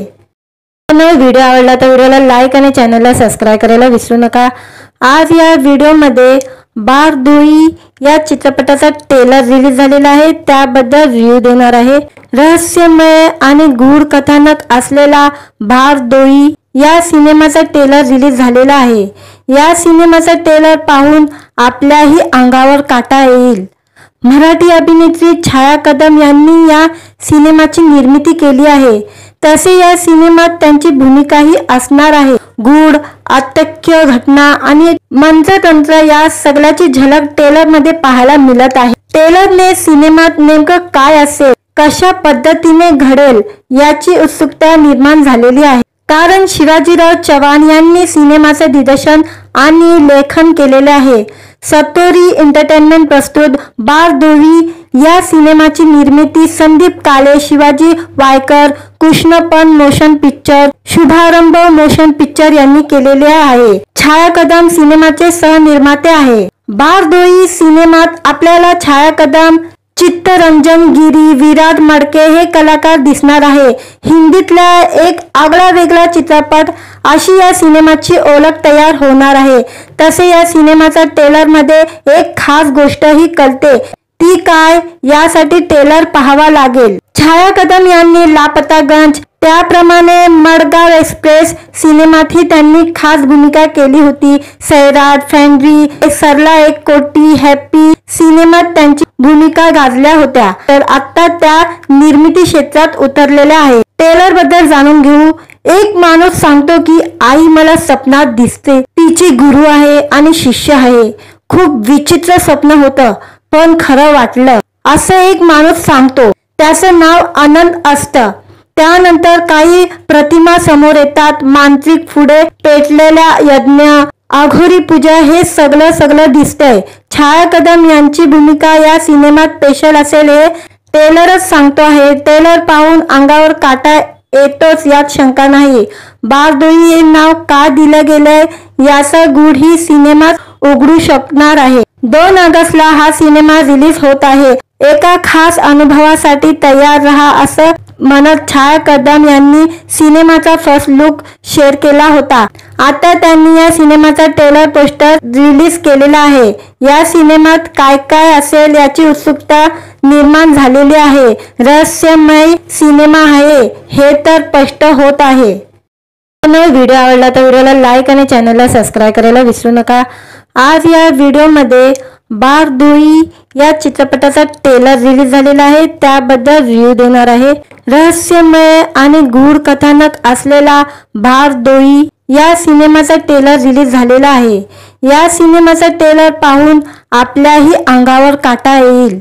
व्हिडिओ आवडला तर व्हिडिओला लाईक आणि चॅनलला सबस्क्राईब करायला विसरू नका. आज या व्हिडिओमध्ये बारदोई या चित्रपटाचा ट्रेलर रिलीज झालेला आहे, त्याबद्दल रिव्ह्यू देणार आहे. रहस्यमय आणि गूढ कथानक असलेला बारदोई या सिनेमाचा ट्रेलर रिलीज झालेला आहे. या सिनेमाचा ट्रेलर पाहून आपल्याही अंगावर काटा येईल. मराठी अभिनेत्री छाया कदम यांनी या सिनेमाची निर्मिती केली आहे. तसे या सिनेमात त्यांची भूमिकाही असणार आहे. गूढ, अत्यक्ष घटना आणि मंत्रतंत्र या सगळ्याची झलक ट्रेलर मध्ये पाहायला मिळत आहे. ट्रेलरने सिनेमात नेमकं काय असेल, कशा पद्धतीने घडेल याची उत्सुकता निर्माण झालेली आहे. कारण शिवाजीराव चव्हाण यांनी सिनेमाचे दिग्दर्शन आणि लेखन केलेले आहे. सतोरी एंटरटेनमेंट प्रस्तुत बारदोई या सिनेमाची निर्मिती संदीप काळे, शिवाजी वायकर, कृष्णपन मोशन पिक्चर, शुभारंभ मोशन पिक्चर यांनी केलेले आहे. छाया कदम सिनेमाचे सहनिर्माते आहे. बारदोई सिनेमात आपल्याला छाया कदम, चित्तरंजन गिरी, विराट मडके हे कलाकार दिसणार आहे. हिंदीतला एक आगळा वेगळा चित्रपट अशी या सिनेमाची ओळख तयार होणार आहे. तसे या सिनेमाचा ट्रेलर मध्ये एक खास गोष्ट ही कळते, ती काय यासाठी ट्रेलर पाहावा लागेल. छाया कदम यांनी लापतागंज, त्याप्रमाणे मडगाव एक्सप्रेस सिनेमातही त्यांनी खास भूमिका केली होती. सैराट, फॅन्ड्री, सरला एक कोटी, हॅपी सिनेमात त्यांची भूमिका गाजल्या होत्या. तर आता त्या निर्मिती क्षेत्रात उतरलेल्या आहे. ट्रेलर बद्दल जाणून घेऊ. एक माणूस सांगतो की आई मला स्वप्नात दिसते, तिची गुरु आहे आणि शिष्य आहे. खूप विचित्र स्वप्न होतं पण खरं वाटलं असं एक माणूस सांगतो. त्याचं नाव आनंद असतं. त्यानंतर काही प्रतिमा समोर येतात. मांत्रिक पुढे पेटलेल्या यज्ञ, आघोरी पूजा हे सगळं दिसतंय. छाया कदम यांची भूमिका या सिनेमात स्पेशल असेल हे टेलरच सांगतो आहे. ट्रेलर पाहून अंगावर काटा येतोच यात शंका नाही. बारदोई हे नाव का दिलं गेलंय याचा गूढ ही सिनेमात उघडू शकणार आहे. 2 ऑगस्टला हा सिनेमा रिलीज होत आहे. एका खास अनुभवासाठी तयार रहा असं म्हणत छाया कदम यांनी सिनेमाचा फर्स्ट लुक शेअर केला होता. आता त्यांनी या सिनेमाचा ट्रेलर पोस्टर रिलीज केलेला आहे. या सिनेमात काय काय असेल याची उत्सुकता निर्माण झालेली आहे. रहस्यमय सिनेमा आहे हे तर स्पष्ट होत आहे. व्हिडिओ आवडला तर व्हिडिओला लाईक आणि चॅनलला सबस्क्राईब करायला विसरू नका. आज या व्हिडिओमध्ये बारदोई या चित्रपटाचा ट्रेलर रिलीज झालेला आहे, त्याबद्दल रिव्ह्यू देणार आहे. रहस्यमय आणि गूढ कथानक असलेला बारदोई या सिनेमाचा ट्रेलर रिलीज झालेला आहे. या सिनेमाचा ट्रेलर पाहून आपल्याही अंगावर काटा येईल.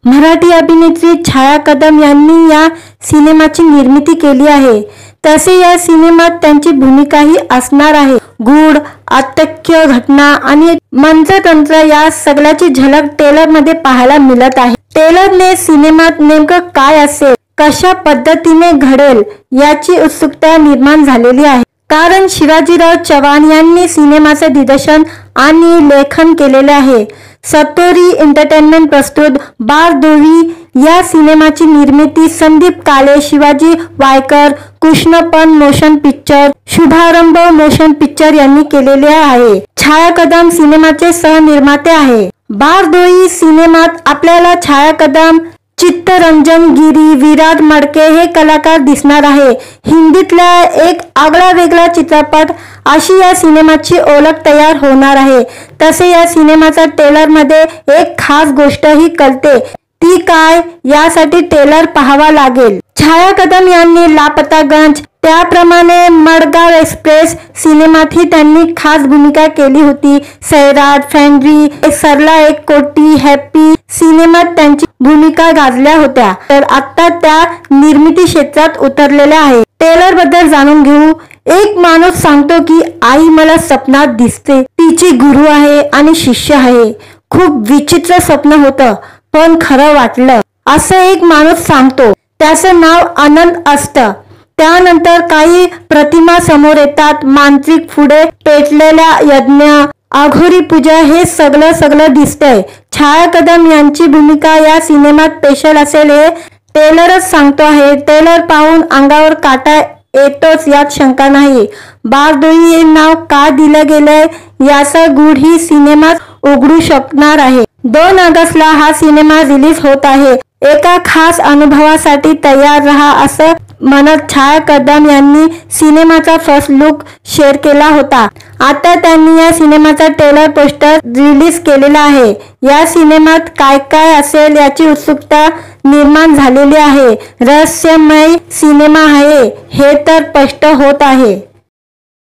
मराठी अभिनेत्री छाया कदम यांनी या सिनेमाची निर्मिती केली आहे. तसे या सिनेमात त्यांची भूमिकाही असणार आहे. गूढ, अत्यक्ष घटना आणि मंत्रतंत्र या सगळ्याची झलक ट्रेलर मध्ये पाहायला मिळत आहे. ट्रेलरने सिनेमात नेमकं काय असेल, कशा पद्धतीने घडेल याची उत्सुकता निर्माण झालेली आहे. कारण शिवाजीराव चव्हाण यांनी सिनेमाचे दिग्दर्शन आणि लेखन केलेले आहे. सतोरी एंटरटेनमेंट प्रस्तुत बारदोई या सिनेमाची निर्मिती संदीप काळे, शिवाजी वायकर, कृष्णपन मोशन पिक्चर, शुभारंभ मोशन पिक्चर यांनी केलेले आहे. छाया कदम सिनेमाचे सहनिर्माते आहे. बारदोई सिनेमात आपल्याला छाया कदम, चित्तरंजन गिरी, विराट मडके हे कलाकार दिसणार आहे. हिंदीतला एक आगळा वेगळा चित्रपट अशी या सिनेमाची ओळख तयार होणार आहे. तसे या सिनेमाचा ट्रेलर मध्ये एक खास गोष्ट ही कळते. ती काय यासाठी ट्रेलर पाहावा लागेल. छाया कदम यांनी लापतागंज त्याप्रमाणे मडगाव एक्सप्रेस सिनेमातही त्यांनी खास भूमिका केली होती. सैराट, फॅन्ड्री, सरला एक कोटी, हॅप्पी सिनेमात त्यांची भूमिका गाजल्या होत्या. तर आता त्या निर्मिती क्षेत्रात उतरलेल्या आहेत. ट्रेलर बद्दल जाणून घेऊ. एक माणूस सांगतो की आई मला स्वप्नात दिसते, तिची गुरु आहे आणि शिष्य आहे. खूप विचित्र स्वप्न होतं पण खरं वाटलं, असं एक माणूस सांगतो. त्याचं नाव आनंद असतं. त्यानंतर काही प्रतिमा समोर येतात. मांत्रिक पुढे पेटलेल्या यज्ञ, आघोरी पूजा हे सगळं दिसतंय. छाया कदम यांची भूमिका या सिनेमात स्पेशल असेल हे ट्रेलरच सांगतो आहे. ट्रेलर पाहून अंगावर काटा येतोच यात शंका नाही. बारदोई हे नाव का दिलं गेलंय याचा गूढ ही सिनेमात उघडू शकणार आहे. 2 ऑगस्टला हा सिनेमा रिलीज होत आहे. एका खास अनुभवासाठी तयार रहा असं म्हणत छाया कदम यांनी सिनेमाचा फर्स्ट लुक शेअर केला होता. आता त्यांनी या सिनेमाचा ट्रेलर पोस्टर रिलीज केलेला आहे. या सिनेमात काय काय असेल याची उत्सुकता निर्माण झालेली आहे. रहस्यमय सिनेमा आहे हे तर स्पष्ट होत आहे.